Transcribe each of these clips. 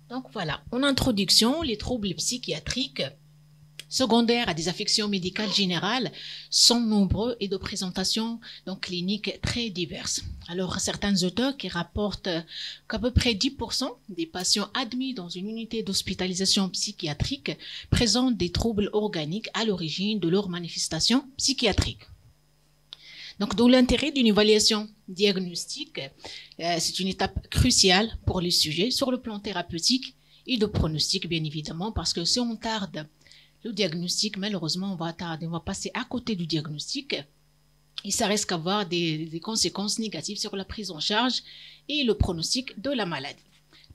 Donc voilà, en introduction, les troubles psychiatriques secondaires à des affections médicales générales sont nombreux et de présentations donc cliniques très diverses. Alors certains auteurs qui rapportent qu'à peu près 10% des patients admis dans une unité d'hospitalisation psychiatrique présentent des troubles organiques à l'origine de leurs manifestations psychiatriques. Donc, d'où l'intérêt d'une évaluation diagnostique. C'est une étape cruciale pour les sujets sur le plan thérapeutique et de pronostic, bien évidemment, parce que si on tarde le diagnostic, malheureusement, on va passer à côté du diagnostic et ça risque d'avoir des conséquences négatives sur la prise en charge et le pronostic de la maladie.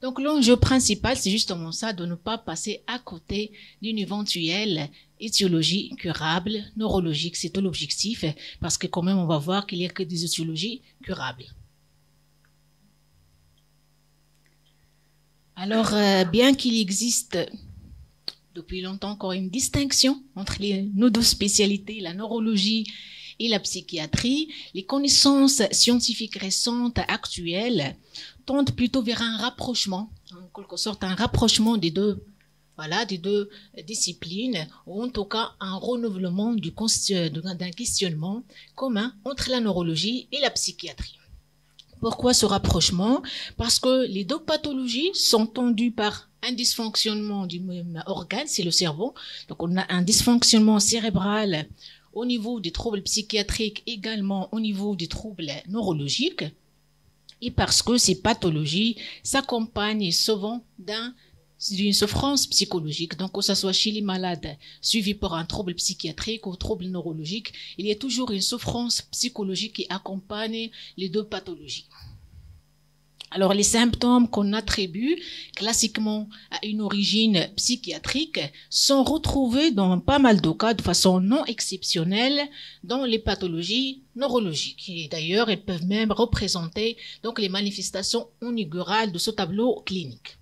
Donc, l'enjeu principal, c'est justement ça, de ne pas passer à côté d'une éventuelle étiologie curable, neurologique. C'est tout l'objectif, parce que quand même, on va voir qu'il n'y a que des étiologies curables. Alors, bien qu'il existe depuis longtemps encore une distinction entre nos deux spécialités, la neurologie et la psychiatrie, les connaissances scientifiques récentes, actuelles, tendent plutôt vers un rapprochement, en quelque sorte un rapprochement des deux disciplines, ou en tout cas un renouvellement d'un questionnement commun entre la neurologie et la psychiatrie. Pourquoi ce rapprochement? Parce que les deux pathologies sont tendues par un dysfonctionnement du même organe, c'est le cerveau. Donc on a un dysfonctionnement cérébral au niveau des troubles psychiatriques, également au niveau des troubles neurologiques. Et parce que ces pathologies s'accompagnent souvent d'une souffrance psychologique. Donc, que ce soit chez les malades suivis par un trouble psychiatrique ou trouble neurologique, il y a toujours une souffrance psychologique qui accompagne les deux pathologies. Alors, les symptômes qu'on attribue classiquement à une origine psychiatrique sont retrouvés dans pas mal de cas de façon non exceptionnelle dans les pathologies neurologiques. Et d'ailleurs, elles peuvent même représenter donc les manifestations inaugurales de ce tableau clinique.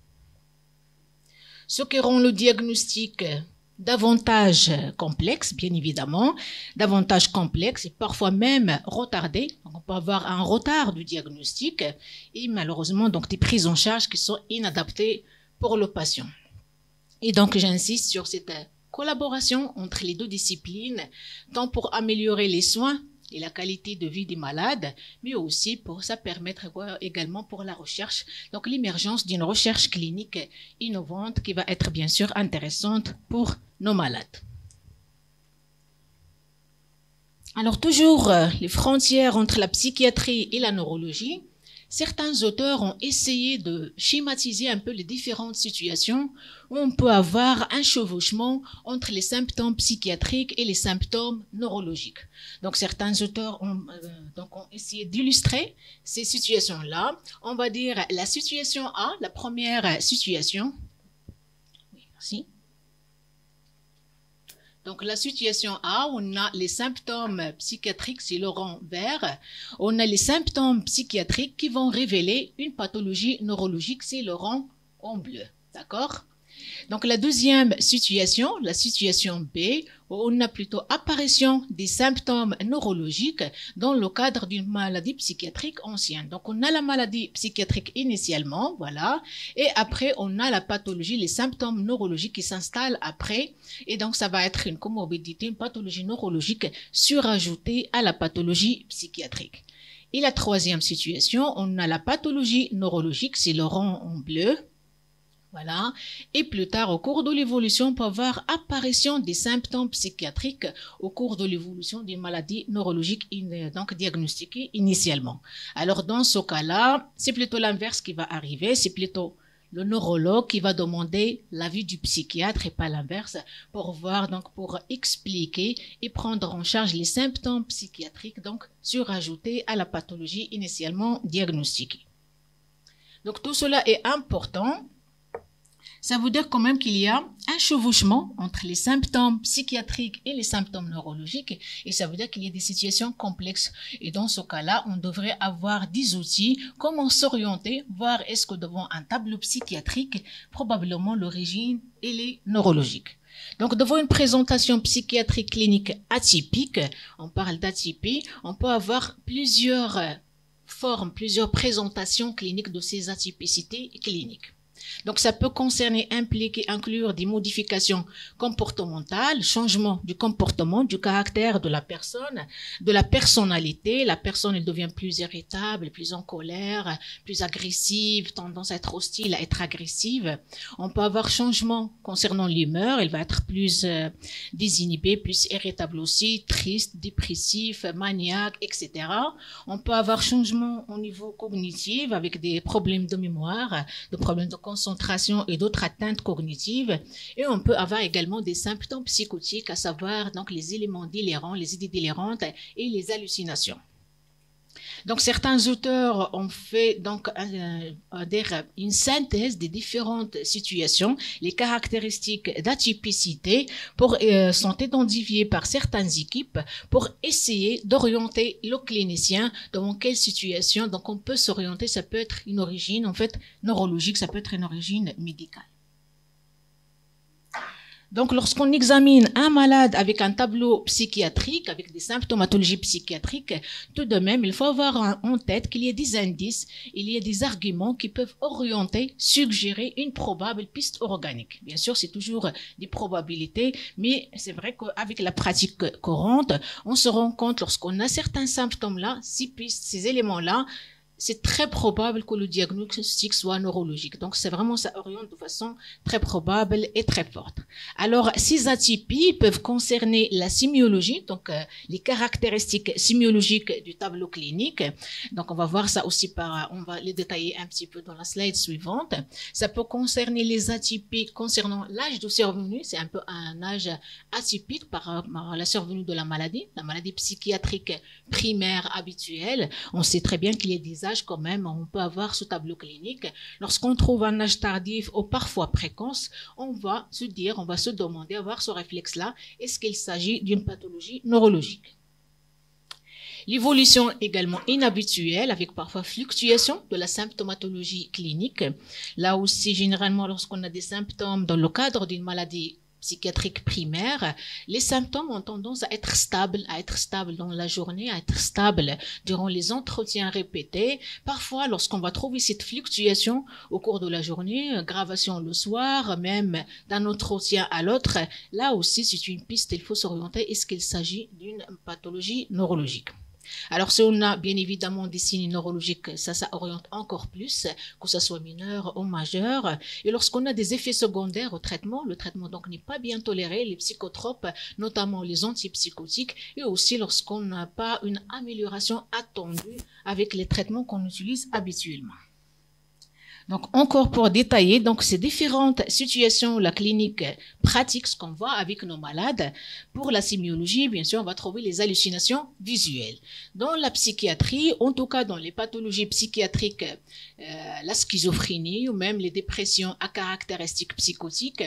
Ce qui rend le diagnostic davantage complexe, bien évidemment, davantage complexe et parfois même retardé. Donc, on peut avoir un retard du diagnostic et malheureusement donc des prises en charge qui sont inadaptées pour le patient. Et donc j'insiste sur cette collaboration entre les deux disciplines, tant pour améliorer les soins et la qualité de vie des malades, mais aussi pour ça permettre également pour la recherche, donc l'émergence d'une recherche clinique innovante qui va être bien sûr intéressante pour nos malades. Alors toujours les frontières entre la psychiatrie et la neurologie, certains auteurs ont essayé de schématiser un peu les différentes situations où on peut avoir un chevauchement entre les symptômes psychiatriques et les symptômes neurologiques. Donc certains auteurs ont essayé d'illustrer ces situations-là. On va dire la situation A, la première situation. Oui, merci. Donc, la situation A, on a les symptômes psychiatriques, c'est le rang vert. On a les symptômes psychiatriques qui vont révéler une pathologie neurologique, c'est le rang en bleu. D'accord? Donc, la deuxième situation, la situation B, on a plutôt apparition des symptômes neurologiques dans le cadre d'une maladie psychiatrique ancienne. Donc, on a la maladie psychiatrique initialement, voilà, et après, on a la pathologie, les symptômes neurologiques qui s'installent après, et donc, ça va être une comorbidité, une pathologie neurologique surajoutée à la pathologie psychiatrique. Et la troisième situation, on a la pathologie neurologique, c'est le rang en bleu. Voilà. Et plus tard, au cours de l'évolution, on peut avoir apparition des symptômes psychiatriques au cours de l'évolution d'une maladie neurologique donc diagnostiquée initialement. Alors, dans ce cas-là, c'est plutôt l'inverse qui va arriver. C'est plutôt le neurologue qui va demander l'avis du psychiatre et pas l'inverse pour voir, donc, pour expliquer et prendre en charge les symptômes psychiatriques, donc, surajoutés à la pathologie initialement diagnostiquée. Donc, tout cela est important. Ça veut dire quand même qu'il y a un chevauchement entre les symptômes psychiatriques et les symptômes neurologiques et ça veut dire qu'il y a des situations complexes. Et dans ce cas-là, on devrait avoir des outils, comment s'orienter, voir est-ce que devant un tableau psychiatrique, probablement l'origine, elle est neurologique. Donc, devant une présentation psychiatrique clinique atypique, on parle d'atypie, on peut avoir plusieurs formes, plusieurs présentations cliniques de ces atypicités cliniques. Donc, ça peut concerner, impliquer, inclure des modifications comportementales, changement du comportement, du caractère de la personne, de la personnalité. La personne, elle devient plus irritable, plus en colère, plus agressive, tendance à être hostile, à être agressive. On peut avoir changement concernant l'humeur. Elle va être plus désinhibée, plus irritable aussi, triste, dépressif, maniaque, etc. On peut avoir changement au niveau cognitif avec des problèmes de mémoire, des problèmes de concentration et d'autres atteintes cognitives. Et on peut avoir également des symptômes psychotiques, à savoir donc les éléments délirants, les idées délirantes et les hallucinations. Donc, certains auteurs ont fait donc une synthèse des différentes situations, les caractéristiques d'atypicité sont identifiées par certaines équipes pour essayer d'orienter le clinicien dans quelle situation. Donc, on peut s'orienter, ça peut être une origine en fait neurologique, ça peut être une origine médicale. Donc, lorsqu'on examine un malade avec un tableau psychiatrique, avec des symptomatologies psychiatriques, tout de même, il faut avoir en tête qu'il y a des indices, il y a des arguments qui peuvent orienter, suggérer une probable piste organique. Bien sûr, c'est toujours des probabilités, mais c'est vrai qu'avec la pratique courante, on se rend compte lorsqu'on a certains symptômes-là, ces pistes, ces éléments-là, c'est très probable que le diagnostic soit neurologique. Donc, c'est vraiment, ça oriente de façon très probable et très forte. Alors, ces atypies peuvent concerner la sémiologie, donc les caractéristiques sémiologiques du tableau clinique. Donc, on va voir ça aussi on va les détailler un petit peu dans la slide suivante. Ça peut concerner les atypies concernant l'âge de survenue. C'est un peu un âge atypique par rapport à la survenue de la maladie psychiatrique primaire habituelle. On sait très bien qu'il y a des âges quand même, on peut avoir ce tableau clinique. Lorsqu'on trouve un âge tardif ou parfois précoce, on va se demander, avoir ce réflexe-là, est-ce qu'il s'agit d'une pathologie neurologique? L'évolution également inhabituelle, avec parfois fluctuation de la symptomatologie clinique. Là aussi, généralement, lorsqu'on a des symptômes dans le cadre d'une maladie psychiatrique primaire, les symptômes ont tendance à être stables dans la journée, à être stables durant les entretiens répétés. Parfois, lorsqu'on va trouver cette fluctuation au cours de la journée, aggravation le soir, même d'un entretien à l'autre, là aussi, c'est une piste, il faut s'orienter. Est-ce qu'il s'agit d'une pathologie neurologique? Alors, si on a bien évidemment des signes neurologiques, ça oriente encore plus, que ce soit mineur ou majeur. Et lorsqu'on a des effets secondaires au traitement, le traitement donc n'est pas bien toléré, les psychotropes, notamment les antipsychotiques, et aussi lorsqu'on n'a pas une amélioration attendue avec les traitements qu'on utilise habituellement. Donc, encore pour détailler, donc, ces différentes situations, la clinique pratique, ce qu'on voit avec nos malades. Pour la sémiologie, bien sûr, on va trouver les hallucinations visuelles. Dans la psychiatrie, en tout cas dans les pathologies psychiatriques, la schizophrénie ou même les dépressions à caractéristiques psychotiques,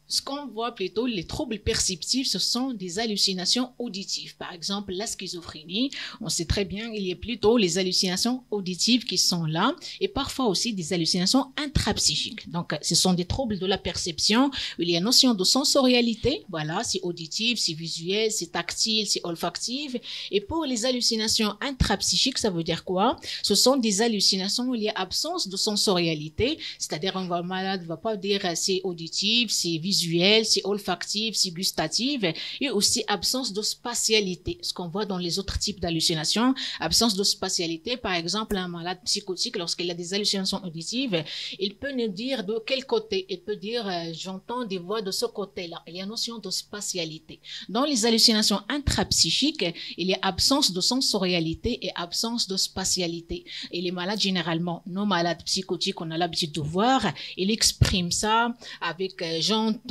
ce qu'on voit plutôt, les troubles perceptifs, ce sont des hallucinations auditives. Par exemple, la schizophrénie, on sait très bien qu'il y a plutôt les hallucinations auditives qui sont là et parfois aussi des hallucinations intrapsychiques. Donc, ce sont des troubles de la perception où il y a notion de sensorialité. Voilà, c'est auditif, c'est visuel, c'est tactile, c'est olfactif. Et pour les hallucinations intrapsychiques, ça veut dire quoi? Ce sont des hallucinations où il y a absence de sensorialité, c'est-à-dire un malade ne va pas dire c'est auditif, c'est visuel, c'est olfactif, c'est gustatif, et aussi absence de spatialité. Ce qu'on voit dans les autres types d'hallucinations, absence de spatialité, par exemple, un malade psychotique, lorsqu'il a des hallucinations auditives, il peut nous dire de quel côté. Il peut dire, j'entends des voix de ce côté-là. Il y a notion de spatialité. Dans les hallucinations intrapsychiques, il y a absence de sensorialité et absence de spatialité. Et les malades, généralement, nos malades psychotiques, on a l'habitude de voir, ils expriment ça avec j'entends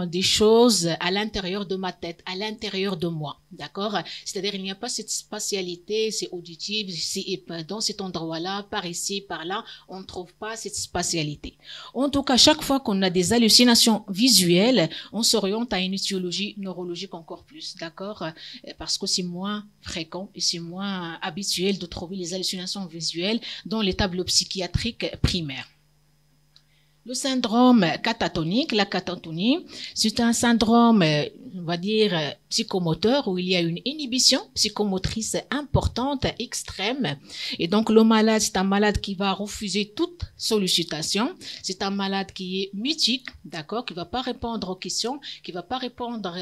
des choses à l'intérieur de ma tête, à l'intérieur de moi, d'accord? C'est-à-dire il n'y a pas cette spatialité, c'est auditif, c'est dans cet endroit-là, par ici, par là, on ne trouve pas cette spatialité. En tout cas, chaque fois qu'on a des hallucinations visuelles, on s'oriente à une étiologie neurologique encore plus, d'accord? Parce que c'est moins fréquent et c'est moins habituel de trouver les hallucinations visuelles dans les tableaux psychiatriques primaires. Le syndrome catatonique, la catatonie, c'est un syndrome on va dire, psychomoteur, où il y a une inhibition psychomotrice importante, extrême. Et donc, le malade, c'est un malade qui va refuser toute sollicitation. C'est un malade qui est mutique, d'accord, qui va pas répondre aux questions, qui va pas répondre,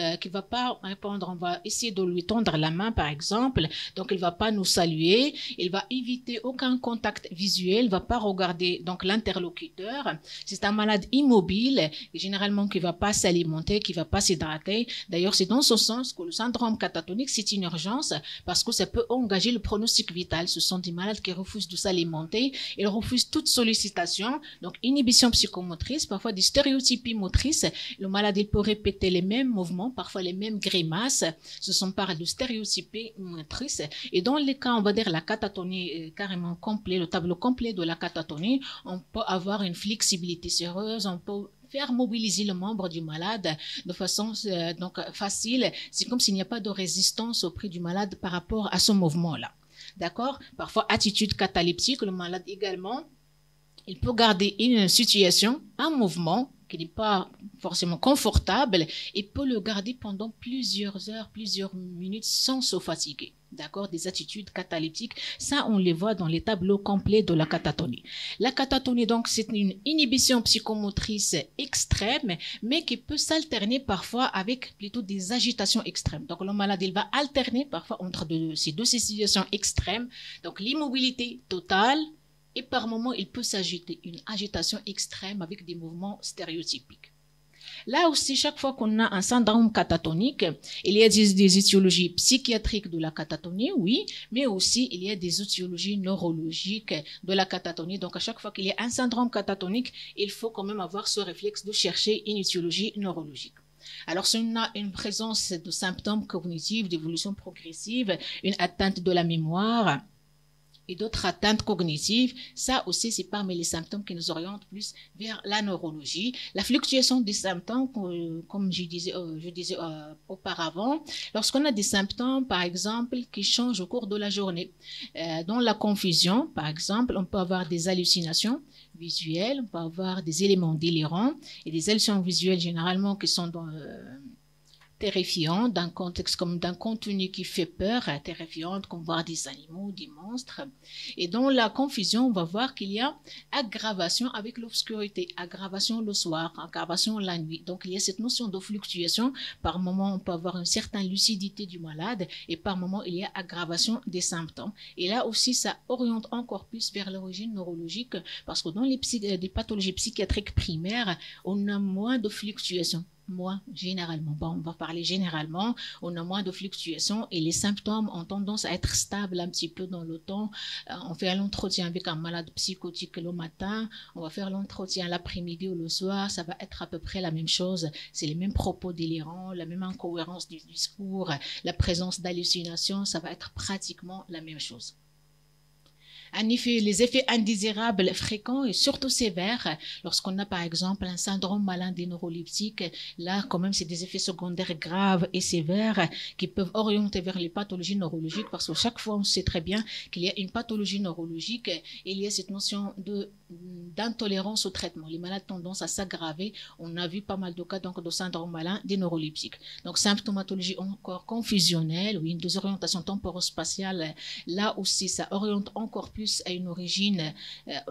on va essayer de lui tendre la main, par exemple. Donc, il va pas nous saluer. Il va éviter aucun contact visuel, il va pas regarder, donc, l'interlocuteur. C'est un malade immobile, généralement, qui va pas s'alimenter, qui va pas s'hydrater. D'ailleurs, c'est dans ce sens que le syndrome catatonique, c'est une urgence parce que ça peut engager le pronostic vital. Ce sont des malades qui refusent de s'alimenter, ils refusent toute sollicitation, donc inhibition psychomotrice, parfois des stéréotypies motrices. Le malade, il peut répéter les mêmes mouvements, parfois les mêmes grimaces. Ce sont par de stéréotypies motrices. Et dans les cas, on va dire la catatonie carrément complet, le tableau complet de la catatonie, on peut avoir une flexibilité séreuse, on peut faire mobiliser le membre du malade de façon donc facile. C'est comme s'il n'y a pas de résistance auprès du malade par rapport à ce mouvement-là. D'accord? Parfois, attitude cataleptique, le malade également, il peut garder une situation, un mouvement qui n'est pas forcément confortable et peut le garder pendant plusieurs heures, plusieurs minutes sans se fatiguer. D'accord? Des attitudes cataleptiques, ça on les voit dans les tableaux complets de la catatonie. La catatonie, donc, c'est une inhibition psychomotrice extrême, mais qui peut s'alterner parfois avec plutôt des agitations extrêmes. Donc, le malade, il va alterner parfois entre ces deux situations extrêmes. Donc, l'immobilité totale, et par moments, il peut s'agiter, une agitation extrême avec des mouvements stéréotypiques. Là aussi, chaque fois qu'on a un syndrome catatonique, il y a des étiologies psychiatriques de la catatonie, oui, mais aussi il y a des étiologies neurologiques de la catatonie. Donc, à chaque fois qu'il y a un syndrome catatonique, il faut quand même avoir ce réflexe de chercher une étiologie neurologique. Alors, si on a une présence de symptômes cognitifs, d'évolution progressive, une atteinte de la mémoire, et d'autres atteintes cognitives, ça aussi c'est parmi les symptômes qui nous orientent plus vers la neurologie. La fluctuation des symptômes, comme je disais auparavant, lorsqu'on a des symptômes par exemple qui changent au cours de la journée, dans la confusion par exemple, on peut avoir des hallucinations visuelles, on peut avoir des éléments délirants et des hallucinations visuelles généralement qui sont terrifiant, d'un contexte comme d'un contenu qui fait peur, terrifiante, comme voir des animaux, des monstres. Et dans la confusion, on va voir qu'il y a aggravation avec l'obscurité, aggravation le soir, aggravation la nuit. Donc, il y a cette notion de fluctuation. Par moment, on peut avoir une certaine lucidité du malade et par moment, il y a aggravation des symptômes. Et là aussi, ça oriente encore plus vers l'origine neurologique parce que dans les pathologies psychiatriques primaires, on a moins de fluctuations. Généralement, on va parler généralement, on a moins de fluctuations et les symptômes ont tendance à être stables un petit peu dans le temps. On fait l'entretien avec un malade psychotique le matin, on va faire l'entretien l'après-midi ou le soir, ça va être à peu près la même chose. C'est les mêmes propos délirants, la même incohérence du discours, la présence d'hallucinations, ça va être pratiquement la même chose. En effet, les effets indésirables fréquents et surtout sévères, lorsqu'on a par exemple un syndrome malin des neuroleptiques, là quand même c'est des effets secondaires graves et sévères qui peuvent orienter vers les pathologies neurologiques parce que chaque fois on sait très bien qu'il y a une pathologie neurologique et il y a cette notion d'intolérance au traitement. Les malades ont tendance à s'aggraver. On a vu pas mal de cas donc de syndrome malin des neuroleptiques. Donc symptomatologie encore confusionnelle, oui, une désorientation temporospatiale, là aussi ça oriente encore plus à une origine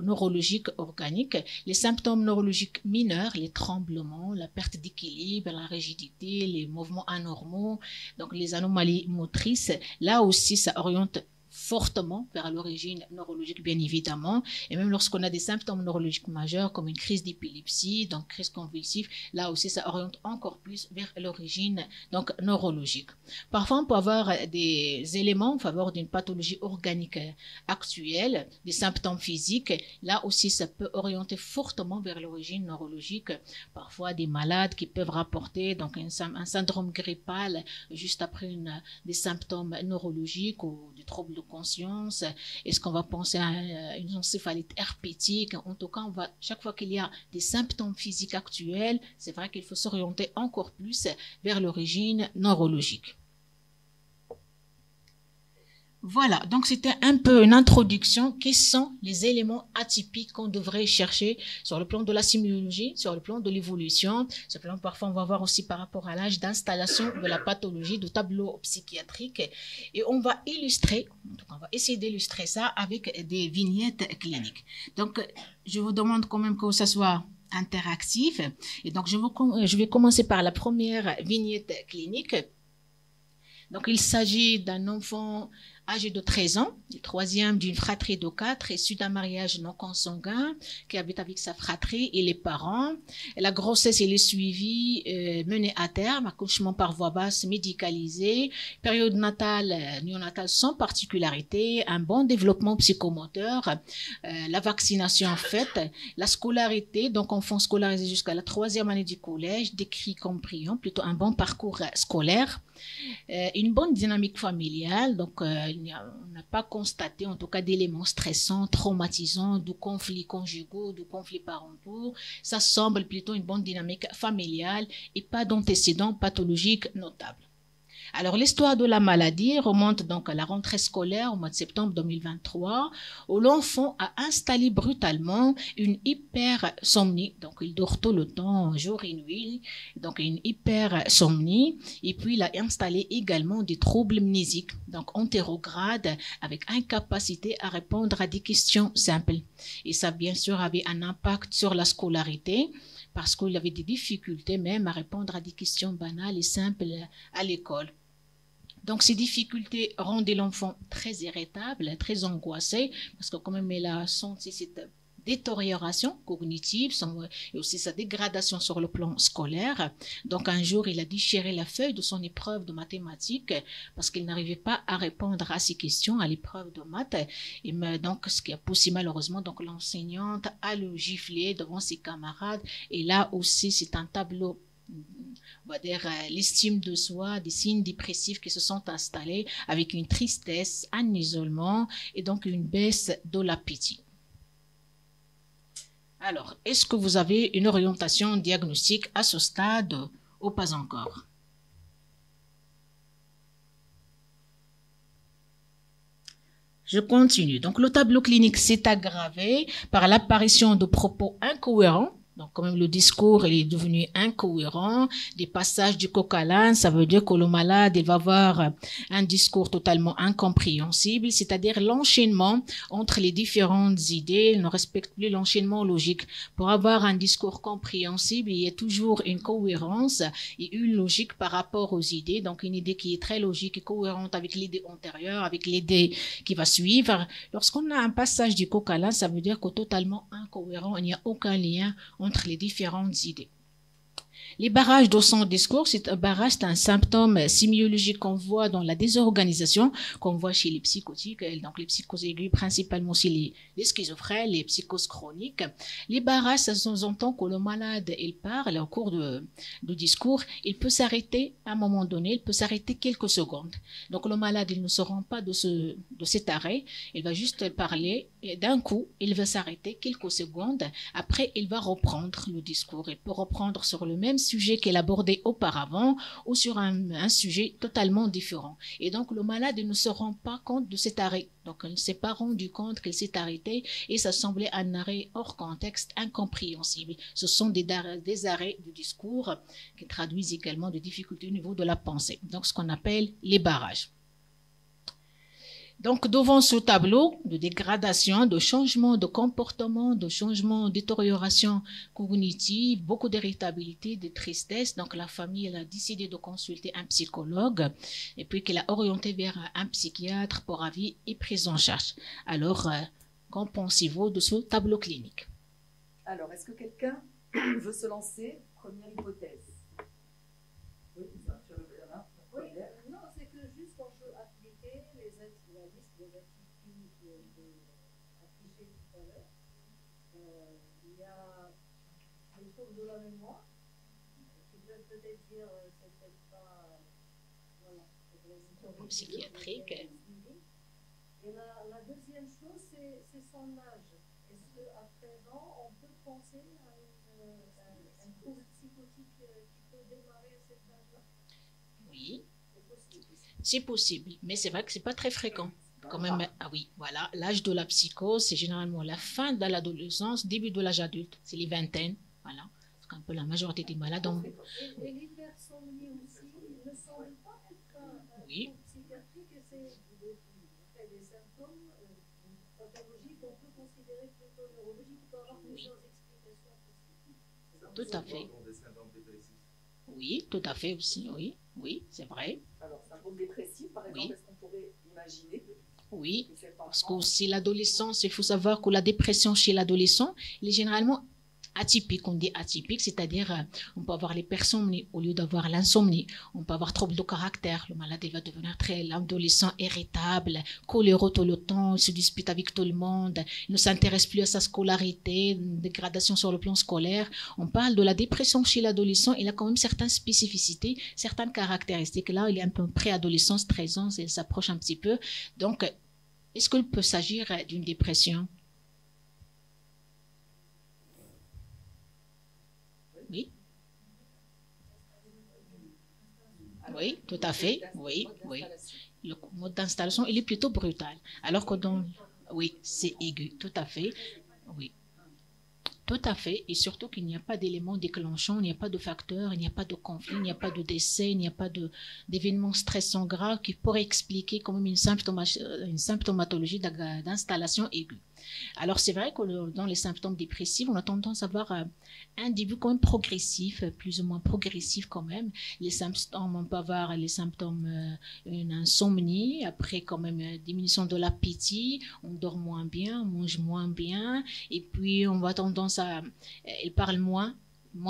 neurologique organique. Les symptômes neurologiques mineurs, les tremblements, la perte d'équilibre, la rigidité, les mouvements anormaux, donc les anomalies motrices, là aussi ça oriente fortement vers l'origine neurologique, bien évidemment. Et même lorsqu'on a des symptômes neurologiques majeurs, comme une crise d'épilepsie, donc crise convulsive, là aussi, ça oriente encore plus vers l'origine donc neurologique. Parfois, on peut avoir des éléments en faveur d'une pathologie organique actuelle, des symptômes physiques. Là aussi, ça peut orienter fortement vers l'origine neurologique. Parfois, des malades qui peuvent rapporter donc un syndrome grippal juste après des symptômes neurologiques ou des troubles de conscience. Est-ce qu'on va penser à une encéphalite herpétique? En tout cas, chaque fois qu'il y a des symptômes physiques actuels, c'est vrai qu'il faut s'orienter encore plus vers l'origine neurologique. Voilà, donc c'était un peu une introduction. Quels sont les éléments atypiques qu'on devrait chercher sur le plan de la sémiologie, sur le plan de l'évolution, sur le plan parfois on va voir aussi par rapport à l'âge d'installation de la pathologie, du tableau psychiatrique, et on va illustrer, donc on va essayer d'illustrer ça avec des vignettes cliniques. Donc je vous demande quand même que ça soit interactif, et donc je vais commencer par la première vignette clinique. Donc, il s'agit d'un enfant âgé de 13 ans, le troisième d'une fratrie de 4, issu d'un mariage non consanguin, qui habite avec sa fratrie et les parents. La grossesse, elle est suivie, menée à terme, accouchement par voie basse médicalisée, période néonatale sans particularité, un bon développement psychomoteur, la vaccination faite, la scolarité, donc enfant scolarisé jusqu'à la 3e année du collège, décrit comme brillant, plutôt un bon parcours scolaire. Une bonne dynamique familiale, donc on n'a pas constaté en tout cas d'éléments stressants, traumatisants, de conflits conjugaux, de conflits parentaux. Ça semble plutôt une bonne dynamique familiale et pas d'antécédents pathologiques notables. Alors, l'histoire de la maladie remonte donc à la rentrée scolaire au mois de septembre 2023, où l'enfant a installé brutalement une hypersomnie. Donc, il dort tout le temps, jour et nuit. Donc, une hypersomnie. Et puis, il a installé également des troubles mnésiques. Donc, antérograde, avec incapacité à répondre à des questions simples. Et ça, bien sûr, avait un impact sur la scolarité, parce qu'il avait des difficultés même à répondre à des questions banales et simples à l'école. Donc, ces difficultés rendaient l'enfant très irritable, très angoissé, parce que quand même, il a senti cette détérioration cognitive et aussi sa dégradation sur le plan scolaire. Donc, un jour, il a déchiré la feuille de son épreuve de mathématiques parce qu'il n'arrivait pas à répondre à ces questions à l'épreuve de maths. Et donc, ce qui a poussé malheureusement donc l'enseignante à le gifler devant ses camarades. Et là aussi, c'est un tableau, on va dire, l'estime de soi, des signes dépressifs qui se sont installés avec une tristesse, un isolement et donc une baisse de l'appétit. Alors, est-ce que vous avez une orientation diagnostique à ce stade ou pas encore? Je continue. Donc, le tableau clinique s'est aggravé par l'apparition de propos incohérents. Donc, quand même, le discours, il est devenu incohérent. Des passages du coq à l'âne, ça veut dire que le malade, il va avoir un discours totalement incompréhensible, c'est-à-dire l'enchaînement entre les différentes idées. Il ne respecte plus l'enchaînement logique. Pour avoir un discours compréhensible, il y a toujours une cohérence et une logique par rapport aux idées. Donc, une idée qui est très logique et cohérente avec l'idée antérieure, avec l'idée qui va suivre. Lorsqu'on a un passage du coq à l'âne, ça veut dire que totalement incohérent, il n'y a aucun lien entre les différentes idées. Les barrages de son discours, c'est un symptôme sémiologique qu'on voit dans la désorganisation, qu'on voit chez les psychotiques, donc les psychoses aiguës, principalement chez les schizophrènes, les psychoses chroniques. Les barrages, ça sous-entend que le malade, il parle au cours du discours, il peut s'arrêter à un moment donné, il peut s'arrêter quelques secondes. Donc le malade, il ne se rend pas de cet arrêt, il va juste parler et d'un coup, il va s'arrêter quelques secondes. Après, il va reprendre le discours. Il peut reprendre sur le même sujet qu'elle abordait auparavant ou sur un sujet totalement différent. Et donc, le malade ne se rend pas compte de cet arrêt. Donc, il ne s'est pas rendu compte qu'elle s'est arrêtée et ça semblait un arrêt hors contexte, incompréhensible. Ce sont des arrêts du discours qui traduisent également des difficultés au niveau de la pensée. Donc, ce qu'on appelle les barrages. Donc, devant ce tableau de dégradation, de changement de comportement, de changement, de détérioration cognitive, beaucoup d'irritabilité, de tristesse, donc la famille elle a décidé de consulter un psychologue et puis qu'elle a orienté vers un psychiatre pour avis et prise en charge. Alors, qu'en pensez-vous de ce tableau clinique? Alors, est-ce que quelqu'un veut se lancer? Première hypothèse. Oui, ça, tu veux la main. Oui, non, c'est que juste on peut appliquer la liste des attitudes affichées tout à l'heure. Il y a les troubles de la mémoire qui peuvent peut-être dire c'est peut-être pas voilà, psychiatrique. Et la deuxième chose, c'est son âge. Est-ce qu'à présent, on peut penser à un trouble psychotique qui peut démarrer à cet âge-là? Oui, c'est possible, mais c'est vrai que c'est pas très fréquent. quand même, ah oui, voilà, l'âge de la psychose, c'est généralement la fin de l'adolescence, début de l'âge adulte, c'est les vingtaines, voilà. C'est un peu la majorité des malades. Et l'hypersomnie aussi, il ne semble pas être un Oui. trouble psychiatrique et c'est des symptômes pathologiques qu'on peut considérer plutôt neurologiques, on peut avoir plusieurs explications possibles. Tout à fait. Oui, tout à fait aussi, oui, oui, c'est vrai. Alors, syndrome dépressif, par exemple, Oui. est-ce qu'on pourrait imaginer Oui, que cet parce enfant... que c'est l'adolescence, il faut savoir que la dépression chez l'adolescent, il est généralement atypique. On dit atypique, c'est-à-dire on peut avoir l'hypersomnie au lieu d'avoir l'insomnie. On peut avoir trouble de caractère. Le malade il va devenir l'adolescent irritable, coléreux tout le temps, il se dispute avec tout le monde, il ne s'intéresse plus à sa scolarité, une dégradation sur le plan scolaire. On parle de la dépression chez l'adolescent, il a quand même certaines spécificités, certaines caractéristiques. Là, il est un peu préadolescence, 13 ans, il s'approche un petit peu. Donc, est-ce qu'il peut s'agir d'une dépression? Oui. Oui, tout à fait. Oui, oui. Le mode d'installation, il est plutôt brutal. Alors que dans... Oui, c'est aigu, tout à fait. Oui. Tout à fait. Et surtout qu'il n'y a pas d'éléments déclenchants, il n'y a pas de facteurs, il n'y a pas de conflit, il n'y a pas de décès, il n'y a pas d'événements stressants graves qui pourraient expliquer quand même une symptomatologie d'installation aiguë. Alors, c'est vrai que dans les symptômes dépressifs, on a tendance à avoir un début quand même progressif, plus ou moins progressif quand même. Les symptômes, on peut avoir les symptômes, une insomnie, après quand même diminution de l'appétit, on dort moins bien, on mange moins bien, et puis on va tendance à, il parle moins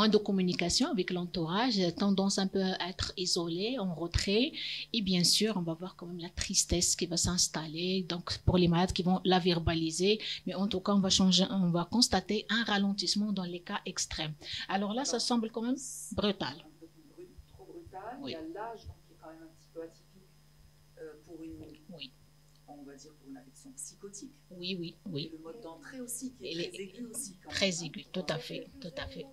de communication avec l'entourage, tendance un peu à être isolé, en retrait, et bien sûr, on va voir quand même la tristesse qui va s'installer, donc pour les malades qui vont la verbaliser, mais en tout cas, on va constater un ralentissement dans les cas extrêmes. Alors là, ça semble quand même brutal. Un peu trop brutal, Oui. il y a l'âge donc, qui est quand même un petit peu atypique pour une... Oui. On va dire pour une affection psychotique. Oui, oui, Et oui. le mode d'entrée aussi, qui est Il très aigu aussi. Quand Très même, aigu, tout à fait, tout à fait.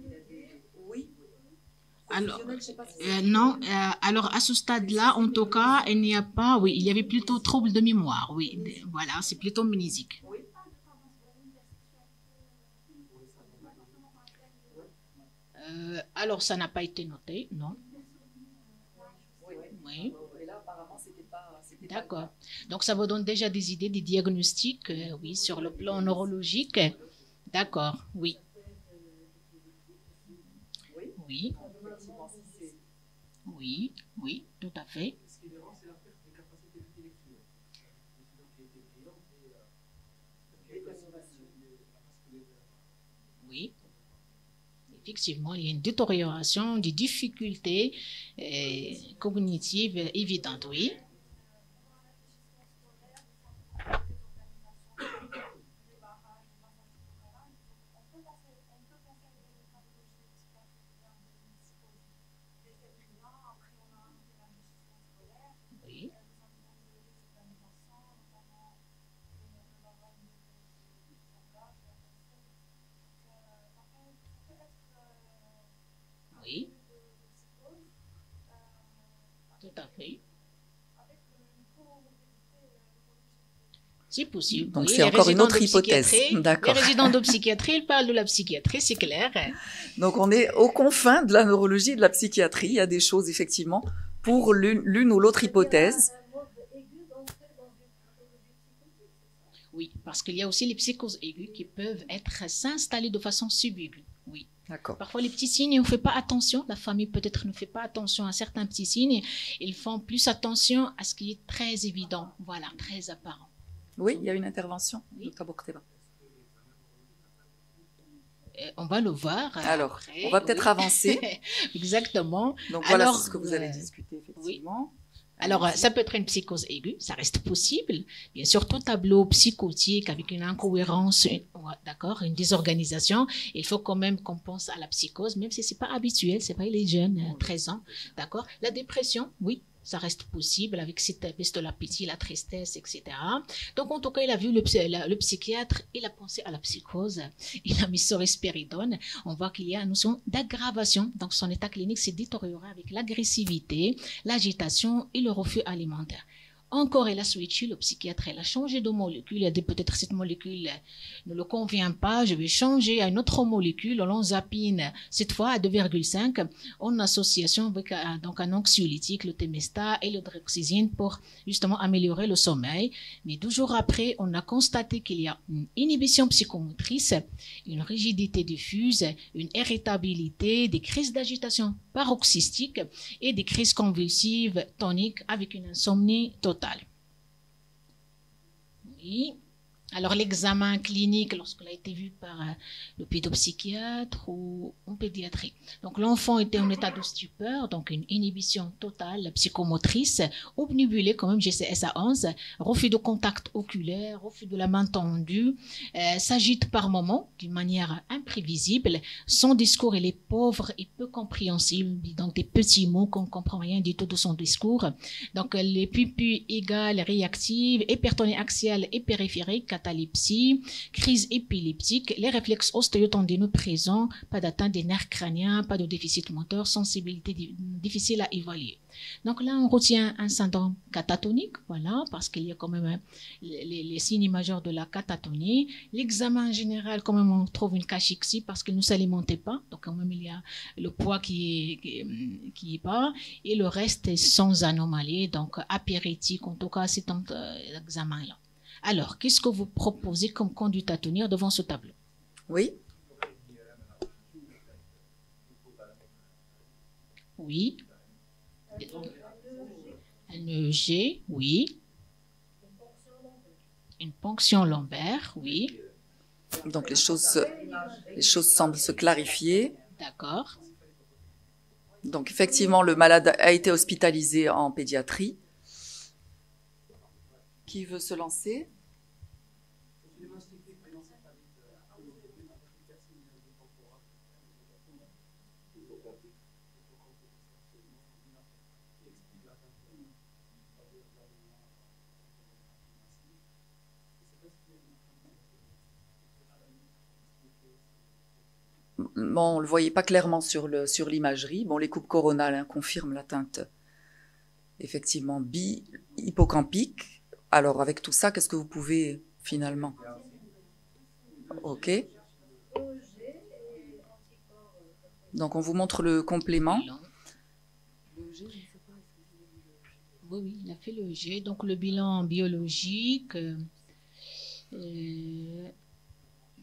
Il a des... Oui. Alors, Confusionnel, je sais pas si non, alors à ce stade-là, en tout cas, il n'y a pas, oui, il y avait plutôt trouble de mémoire, oui, voilà, c'est plutôt mnésique. Oui. Alors, ça n'a pas été noté, non. Oui. Oui. Et là, apparemment, c'était pas... D'accord. Donc, ça vous donne déjà des idées, des diagnostics, oui, sur le plan neurologique. D'accord, oui. Oui. Oui, Effectivement, si c'est... oui, oui, tout à fait. Ce qui dérange, c'est la perte des capacités intellectuelles. L'incident qui a été brillant, Oui. Effectivement, il y a une détérioration, des difficultés cognitives évidentes, oui. Oui. Oui. Tout à fait. C'est possible. Donc, oui, c'est encore une autre hypothèse. D'accord. Les résidents de psychiatrie, ils parlent de la psychiatrie, c'est clair. Donc, on est aux confins de la neurologie et de la psychiatrie. Il y a des choses, effectivement, pour l'une ou l'autre hypothèse. Oui, parce qu'il y a aussi les psychoses aiguës qui peuvent s'installer de façon subaiguë. Oui. D'accord. Parfois, les petits signes, on ne fait pas attention. La famille peut-être ne fait pas attention à certains petits signes. Ils font plus attention à ce qui est très évident. Voilà, très apparent. Oui, il y a une intervention. Oui. On va le voir. Alors, après. on va peut-être avancer. Exactement. Donc, voilà Alors, ce que vous avez discuté, effectivement. Alors, ça peut être une psychose aiguë, ça reste possible. Bien sûr, tout tableau psychotique avec une incohérence, d'accord, une désorganisation, il faut quand même qu'on pense à la psychose, même si c'est pas habituel, c'est pas les jeunes, 13 ans, d'accord. La dépression, oui, ça reste possible avec cette baisse de l'appétit, la tristesse, etc. Donc, en tout cas, il a vu le psychiatre, il a pensé à la psychose, il a mis sur risperidone. On voit qu'il y a une notion d'aggravation. Donc, son état clinique s'est détérioré avec l'agressivité, l'agitation et le refus alimentaire. Encore, il a switché, le psychiatre, il a changé de molécule. Il a dit peut-être cette molécule ne le convient pas, je vais changer à une autre molécule, l'olanzapine, cette fois à 2,5, en association avec donc un anxiolytique, le Temesta et le Droxyzine pour justement améliorer le sommeil. Mais 2 jours après, on a constaté qu'il y a une inhibition psychomotrice, une rigidité diffuse, une irritabilité, des crises d'agitation paroxystique et des crises convulsives toniques avec une insomnie totale. Oui. Alors, l'examen clinique, lorsqu'il a été vu par le pédopsychiatre ou en pédiatrie. Donc, l'enfant était en état de stupeur, donc une inhibition totale psychomotrice, obnubilé quand même, GCS à 11, refus de contact oculaire, refus de la main tendue, s'agite par moments d'une manière imprévisible. Son discours, il est pauvre et peu compréhensible, donc des petits mots qu'on ne comprend rien du tout de son discours. Donc, les pupilles égales, réactives, hypertonie axiale et périphérique, catalepsie, crise épileptique, les réflexes ostéotendineux présents, pas d'atteinte des nerfs crâniens, pas de déficit moteur, sensibilité difficile à évaluer. Donc là, on retient un syndrome catatonique, voilà, parce qu'il y a quand même les signes majeurs de la catatonie. L'examen général, quand même, on trouve une cachexie parce qu'il ne s'alimentait pas, donc quand même, il y a le poids qui est bas, et le reste est sans anomalie, donc apéritique, en tout cas, c'est un examen-là. Alors, qu'est-ce que vous proposez comme conduite à tenir devant ce tableau? Oui. Oui. Un EEG, oui. Une ponction lombaire, oui. Donc, les choses semblent se clarifier. D'accord. Donc, effectivement, le malade a été hospitalisé en pédiatrie. Qui veut se lancer? Bon, on ne le voyait pas clairement sur l'imagerie. Bon, les coupes coronales confirment l'atteinte, effectivement, hippocampique. Alors, avec tout ça, qu'est-ce que vous pouvez finalement? Ok. Donc, on vous montre le complément. Oui, il a fait le G. Donc, le bilan biologique,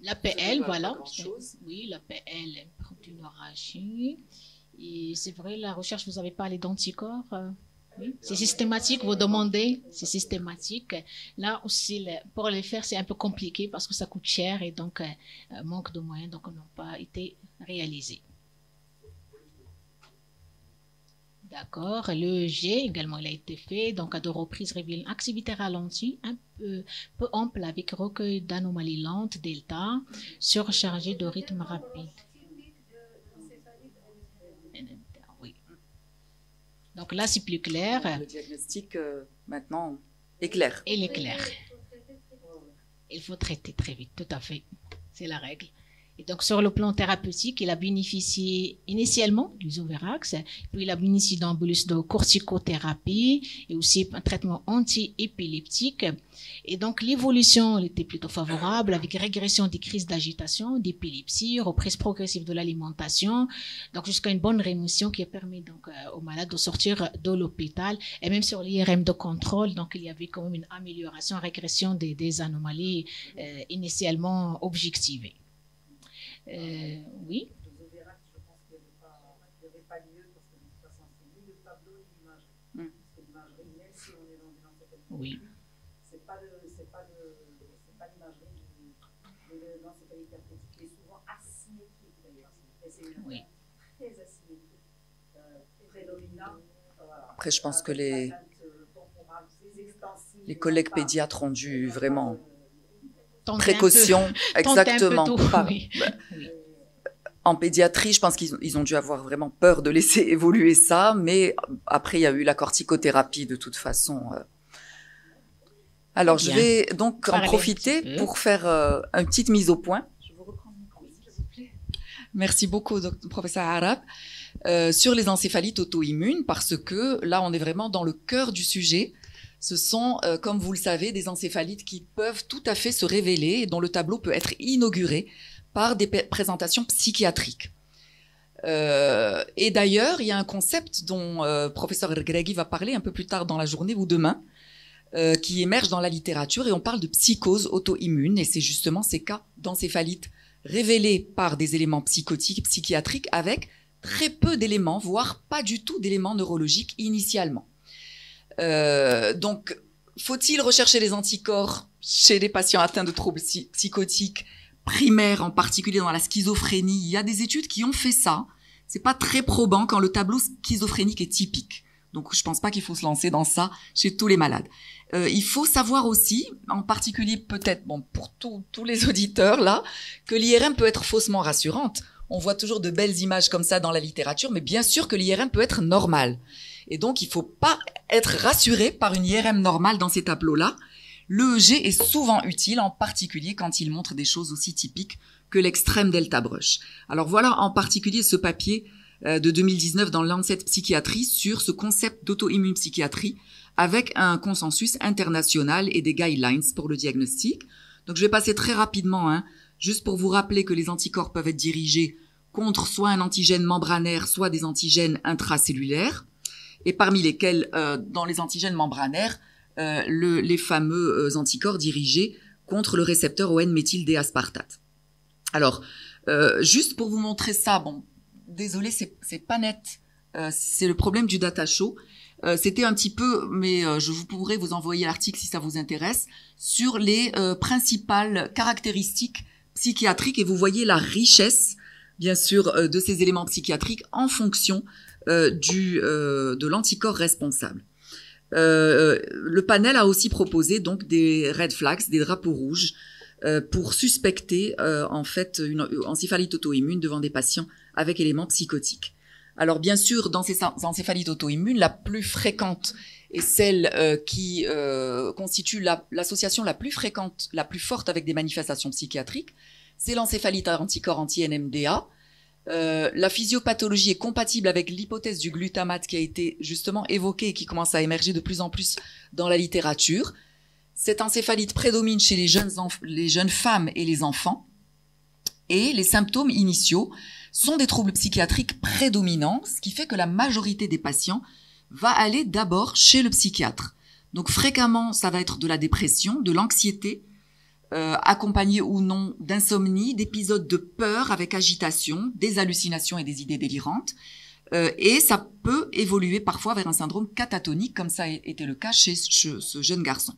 l'APL, voilà. Oui, l'APL, proteinorragie. Et c'est vrai, la recherche, vous avez parlé d'anticorps. Oui, c'est systématique, vous demandez, c'est systématique. Là aussi, pour les faire, c'est un peu compliqué parce que ça coûte cher et donc manque de moyens, donc n'ont pas été réalisés. D'accord, le G également, il a été fait, donc à 2 reprises révèle une activité ralentie, un peu ample avec recueil d'anomalies lentes, delta, surchargé de rythme rapide. Oui. Donc là, c'est plus clair. Le diagnostic, maintenant, est clair. Il est clair. Il faut traiter très vite, tout à fait. C'est la règle. Et donc, sur le plan thérapeutique, il a bénéficié initialement du Zovirax, puis il a bénéficié d'un bolus de corticothérapie et aussi un traitement anti-épileptique. Et donc, l'évolution elle était plutôt favorable avec régression des crises d'agitation, d'épilepsie, reprise progressive de l'alimentation, donc jusqu'à une bonne rémission qui a permis donc aux malades de sortir de l'hôpital. Et même sur l'IRM de contrôle, donc il y avait quand même une amélioration, régression des anomalies initialement objectivées. Oui. Oui. C'est pas l'imagerie de l'encéphalie thérapeutique qui est souvent asymétrique d'ailleurs. Et c'est une Oui. très asymétrique, prédominant. Après, je pense que les collègues pédiatres ont dû vraiment précaution, exactement. Oui. En pédiatrie, je pense qu'ils ont dû avoir vraiment peur de laisser évoluer ça, mais après, il y a eu la corticothérapie de toute façon. Alors, je vais donc en profiter pour faire une petite mise au point. Je vous reprends le micro, s'il vous plaît. Merci beaucoup, professeur Arab. Sur les encéphalites auto-immunes, parce que là, on est vraiment dans le cœur du sujet. Ce sont, comme vous le savez, des encéphalites qui peuvent tout à fait se révéler et dont le tableau peut être inauguré par des présentations psychiatriques. Et d'ailleurs, il y a un concept dont professeur Gregui va parler un peu plus tard dans la journée ou demain, qui émerge dans la littérature, et on parle de psychose auto-immune, et c'est justement ces cas d'encéphalite révélés par des éléments psychotiques, psychiatriques, avec très peu d'éléments, voire pas du tout d'éléments neurologiques initialement. Donc, faut-il rechercher les anticorps chez les patients atteints de troubles psychotiques primaires, en particulier dans la schizophrénie? Il y a des études qui ont fait ça. C'est pas très probant quand le tableau schizophrénique est typique. Donc, je pense pas qu'il faut se lancer dans ça chez tous les malades. Il faut savoir aussi, en particulier peut-être, bon, pour tous les auditeurs là, que l'IRM peut être faussement rassurante. On voit toujours de belles images comme ça dans la littérature, mais bien sûr que l'IRM peut être normale. Et donc, il faut pas être rassuré par une IRM normale dans ces tableaux-là. L'EEG est souvent utile, en particulier quand il montre des choses aussi typiques que l'extrême delta brush. Alors voilà en particulier ce papier de 2019 dans Lancet Psychiatrie sur ce concept d'auto-immune psychiatrie avec un consensus international et des guidelines pour le diagnostic. Donc je vais passer très rapidement, juste pour vous rappeler que les anticorps peuvent être dirigés contre soit un antigène membranaire, soit des antigènes intracellulaires, et parmi lesquels, dans les antigènes membranaires, les fameux anticorps dirigés contre le récepteur au N-méthyl-D-aspartate. Alors, juste pour vous montrer ça, bon, désolé, c'est pas net, c'est le problème du data show. C'était un petit peu, mais je pourrais vous envoyer l'article si ça vous intéresse, sur les principales caractéristiques psychiatriques, et vous voyez la richesse, bien sûr, de ces éléments psychiatriques en fonction de l'anticorps responsable. Le panel a aussi proposé donc des red flags, des drapeaux rouges, pour suspecter en fait une encéphalite auto-immune devant des patients avec éléments psychotiques. Alors bien sûr, dans ces encéphalites auto-immunes, la plus fréquente est celle qui constitue l'association la plus fréquente, la plus forte avec des manifestations psychiatriques, c'est l'encéphalite à anticorps anti-NMDA. La physiopathologie est compatible avec l'hypothèse du glutamate qui a été justement évoquée et qui commence à émerger de plus en plus dans la littérature. Cette encéphalite prédomine chez les jeunes femmes et les enfants, et les symptômes initiaux sont des troubles psychiatriques prédominants, ce qui fait que la majorité des patients va aller d'abord chez le psychiatre. Donc fréquemment, ça va être de la dépression, de l'anxiété, accompagné ou non d'insomnie, d'épisodes de peur avec agitation, des hallucinations et des idées délirantes. Et ça peut évoluer parfois vers un syndrome catatonique, comme ça a été le cas chez ce jeune garçon.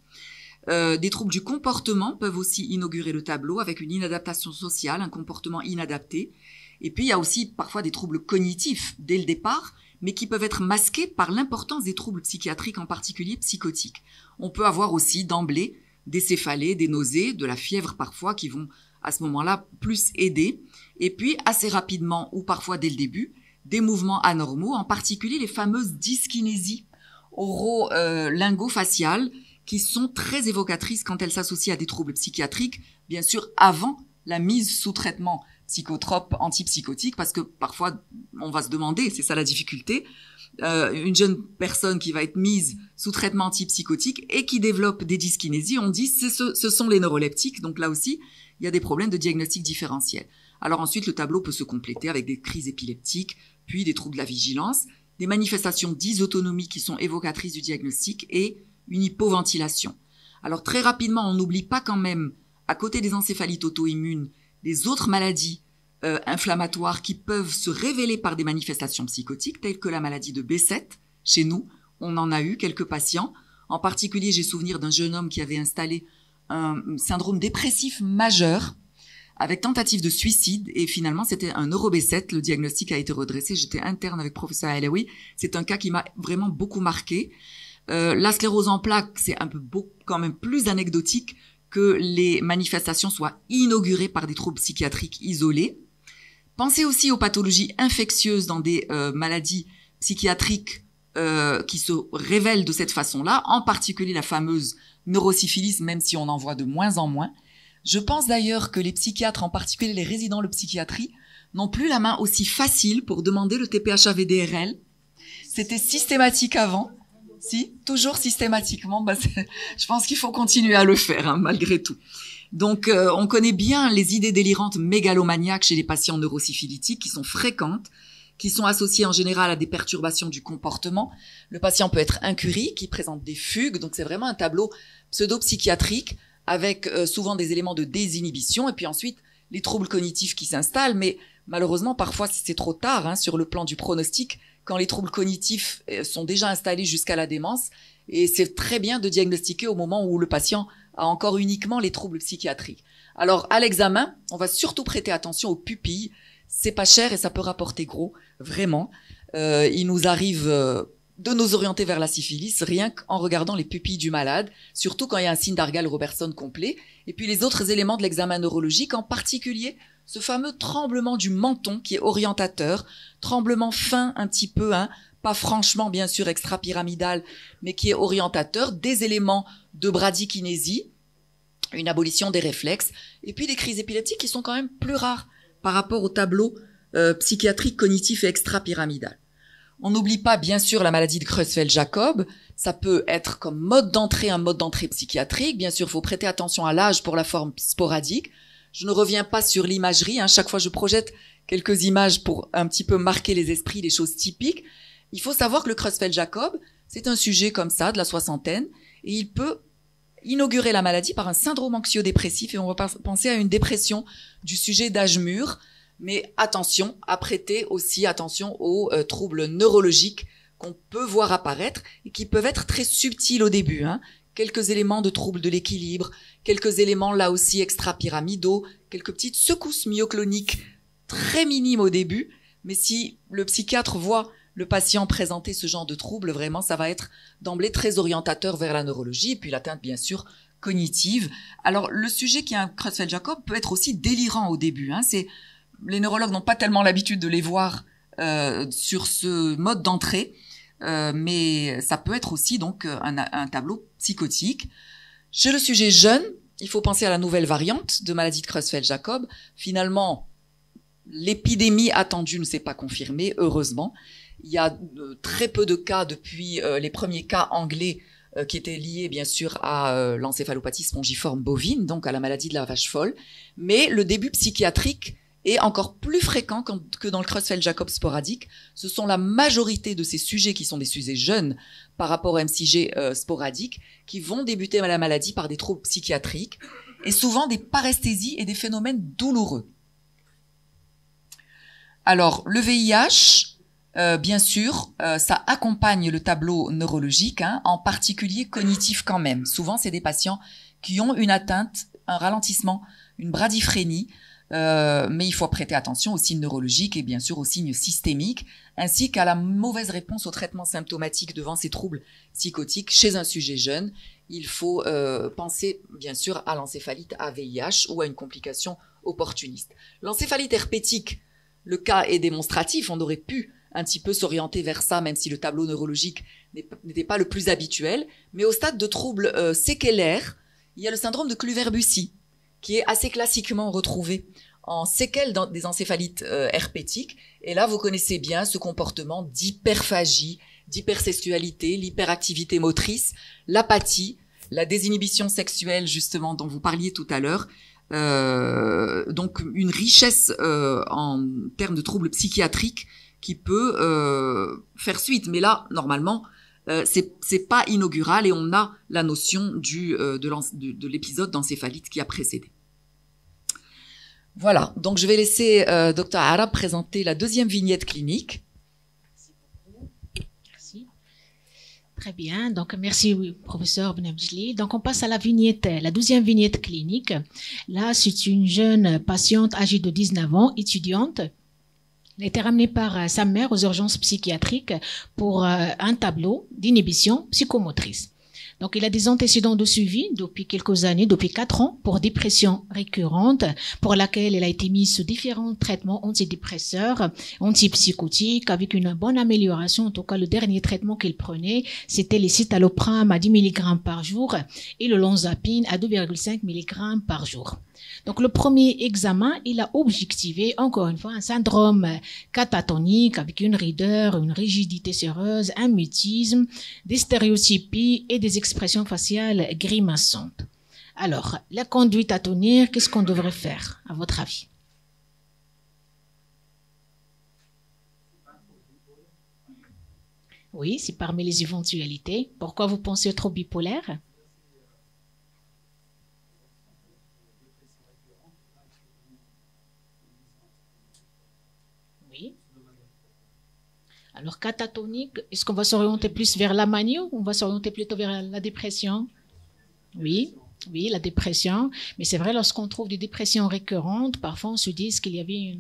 Des troubles du comportement peuvent aussi inaugurer le tableau avec une inadaptation sociale, un comportement inadapté. Et puis il y a aussi parfois des troubles cognitifs dès le départ, mais qui peuvent être masqués par l'importance des troubles psychiatriques, en particulier psychotiques. On peut avoir aussi d'emblée des céphalées, des nausées, de la fièvre parfois, qui vont à ce moment-là plus aider. Et puis assez rapidement, ou parfois dès le début, des mouvements anormaux, en particulier les fameuses dyskinésies oro-lingo-faciales, qui sont très évocatrices quand elles s'associent à des troubles psychiatriques, bien sûr avant la mise sous traitement psychotrope, antipsychotique, parce que parfois on va se demander, c'est ça la difficulté, une jeune personne qui va être mise sous traitement antipsychotique et qui développe des dyskinésies, on dit ce sont les neuroleptiques, donc là aussi il y a des problèmes de diagnostic différentiel. Alors ensuite le tableau peut se compléter avec des crises épileptiques, puis des troubles de la vigilance, des manifestations dysautonomie qui sont évocatrices du diagnostic et une hypoventilation. Alors très rapidement, on n'oublie pas quand même, à côté des encéphalites auto-immunes, des autres maladies inflammatoires qui peuvent se révéler par des manifestations psychotiques, telles que la maladie de B7. Chez nous, on en a eu quelques patients. En particulier, j'ai souvenir d'un jeune homme qui avait installé un syndrome dépressif majeur avec tentative de suicide, et finalement c'était un EuroB7, le diagnostic a été redressé, j'étais interne avec professeur Alaoui, c'est un cas qui m'a vraiment beaucoup marqué. La sclérose en plaques, c'est un peu quand même plus anecdotique que les manifestations soient inaugurées par des troubles psychiatriques isolés. Pensez aussi aux pathologies infectieuses dans des maladies psychiatriques qui se révèlent de cette façon-là, en particulier la fameuse neurosyphilis, même si on en voit de moins en moins. Je pense d'ailleurs que les psychiatres, en particulier les résidents de psychiatrie, n'ont plus la main aussi facile pour demander le TPH-AVDRL. C'était systématique avant. Si, toujours systématiquement. Je pense qu'il faut continuer à le faire, hein, malgré tout. Donc, on connaît bien les idées délirantes mégalomaniaques chez les patients neurosyphilitiques qui sont fréquentes, qui sont associées en général à des perturbations du comportement. Le patient peut être incurique, qui présente des fugues, donc c'est vraiment un tableau pseudo-psychiatrique avec souvent des éléments de désinhibition et puis ensuite les troubles cognitifs qui s'installent. Mais malheureusement, parfois c'est trop tard hein, sur le plan du pronostic quand les troubles cognitifs sont déjà installés jusqu'à la démence. Et c'est très bien de diagnostiquer au moment où le patient a encore uniquement les troubles psychiatriques. Alors, à l'examen, on va surtout prêter attention aux pupilles. C'est pas cher et ça peut rapporter gros, vraiment. Il nous arrive de nous orienter vers la syphilis rien qu'en regardant les pupilles du malade, surtout quand il y a un signe d'Argal-Robertson complet. Et puis les autres éléments de l'examen neurologique, en particulier ce fameux tremblement du menton qui est orientateur, tremblement fin un petit peu, hein, pas franchement bien sûr extra-pyramidal, mais qui est orientateur, des éléments de bradykinésie, une abolition des réflexes, et puis des crises épileptiques qui sont quand même plus rares par rapport au tableau psychiatrique, cognitif et extra-pyramidal. On n'oublie pas bien sûr la maladie de Creutzfeldt-Jakob, ça peut être comme mode d'entrée un mode d'entrée psychiatrique, bien sûr il faut prêter attention à l'âge pour la forme sporadique. Je ne reviens pas sur l'imagerie, hein. Chaque fois je projette quelques images pour un petit peu marquer les esprits, les choses typiques. Il faut savoir que le Creutzfeldt-Jakob, c'est un sujet comme ça, de la soixantaine, et il peut inaugurer la maladie par un syndrome anxio-dépressif, et on va penser à une dépression du sujet d'âge mûr, mais attention à prêter aussi attention aux troubles neurologiques qu'on peut voir apparaître, et qui peuvent être très subtils au début, hein. Quelques éléments de troubles de l'équilibre, quelques éléments là aussi extra-pyramidaux, quelques petites secousses myocloniques très minimes au début, mais si le psychiatre voit le patient présenter ce genre de troubles, vraiment ça va être d'emblée très orientateur vers la neurologie, et puis l'atteinte bien sûr cognitive. Alors le sujet qui a un Creutzfeldt-Jakob peut être aussi délirant au début, hein. Les neurologues n'ont pas tellement l'habitude de les voir sur ce mode d'entrée, mais ça peut être aussi donc un tableau psychotique. Chez le sujet jeune, il faut penser à la nouvelle variante de maladie de Creutzfeldt-Jakob. Finalement, l'épidémie attendue ne s'est pas confirmée, heureusement. Il y a très peu de cas depuis les premiers cas anglais qui étaient liés bien sûr à l'encéphalopathie spongiforme bovine, donc à la maladie de la vache folle. Mais le début psychiatrique est encore plus fréquent que dans le Creutzfeldt-Jakob sporadique. Ce sont la majorité de ces sujets qui sont des sujets jeunes par rapport au MCG sporadique qui vont débuter la maladie par des troubles psychiatriques et souvent des paresthésies et des phénomènes douloureux. Alors, le VIH, bien sûr, ça accompagne le tableau neurologique, hein, en particulier cognitif quand même. Souvent, c'est des patients qui ont une atteinte, un ralentissement, une bradyphrénie, mais il faut prêter attention aux signes neurologiques et bien sûr aux signes systémiques, ainsi qu'à la mauvaise réponse au traitement symptomatique devant ces troubles psychotiques chez un sujet jeune. Il faut penser bien sûr à l'encéphalite à VIH ou à une complication opportuniste. L'encéphalite herpétique, le cas est démonstratif, on aurait pu un petit peu s'orienter vers ça, même si le tableau neurologique n'était pas le plus habituel. Mais au stade de troubles séquelaires, il y a le syndrome de Kluver-Bucy, qui est assez classiquement retrouvé en séquelles des encéphalites herpétiques. Et là, vous connaissez bien ce comportement d'hyperphagie, d'hypersexualité, l'hyperactivité motrice, l'apathie, la désinhibition sexuelle, justement, dont vous parliez tout à l'heure. Donc, une richesse en termes de troubles psychiatriques qui peut faire suite. Mais là, normalement, c'est pas inaugural et on a la notion de l'épisode d'encéphalite qui a précédé. Voilà, donc je vais laisser Dr Arab présenter la deuxième vignette clinique. Merci beaucoup. Merci. Très bien, donc merci professeur Benabjli. Donc on passe à la deuxième vignette clinique. Là, c'est une jeune patiente âgée de 19 ans, étudiante. Elle a été ramenée par sa mère aux urgences psychiatriques pour un tableau d'inhibition psychomotrice. Donc, il a des antécédents de suivi depuis quelques années, depuis 4 ans, pour dépression récurrente, pour laquelle elle a été mise sous différents traitements antidépresseurs, antipsychotiques, avec une bonne amélioration. En tout cas, le dernier traitement qu'il prenait, c'était les citalopram à 10 mg par jour et le lonzapine à 2,5 mg par jour. Donc, le premier examen, il a objectivé, encore une fois, un syndrome catatonique avec une raideur, une rigidité séreuse, un mutisme, des stéréotypies et des expressions faciales grimaçantes. Alors, la conduite à tenir, qu'est-ce qu'on devrait faire, à votre avis? Oui, c'est parmi les éventualités. Pourquoi vous pensez être bipolaire? Oui. Alors, catatonique, est-ce qu'on va s'orienter plus vers la manie ou on va s'orienter plutôt vers la dépression? Oui, oui, la dépression. Mais c'est vrai, lorsqu'on trouve des dépressions récurrentes, parfois on se dit qu'il y avait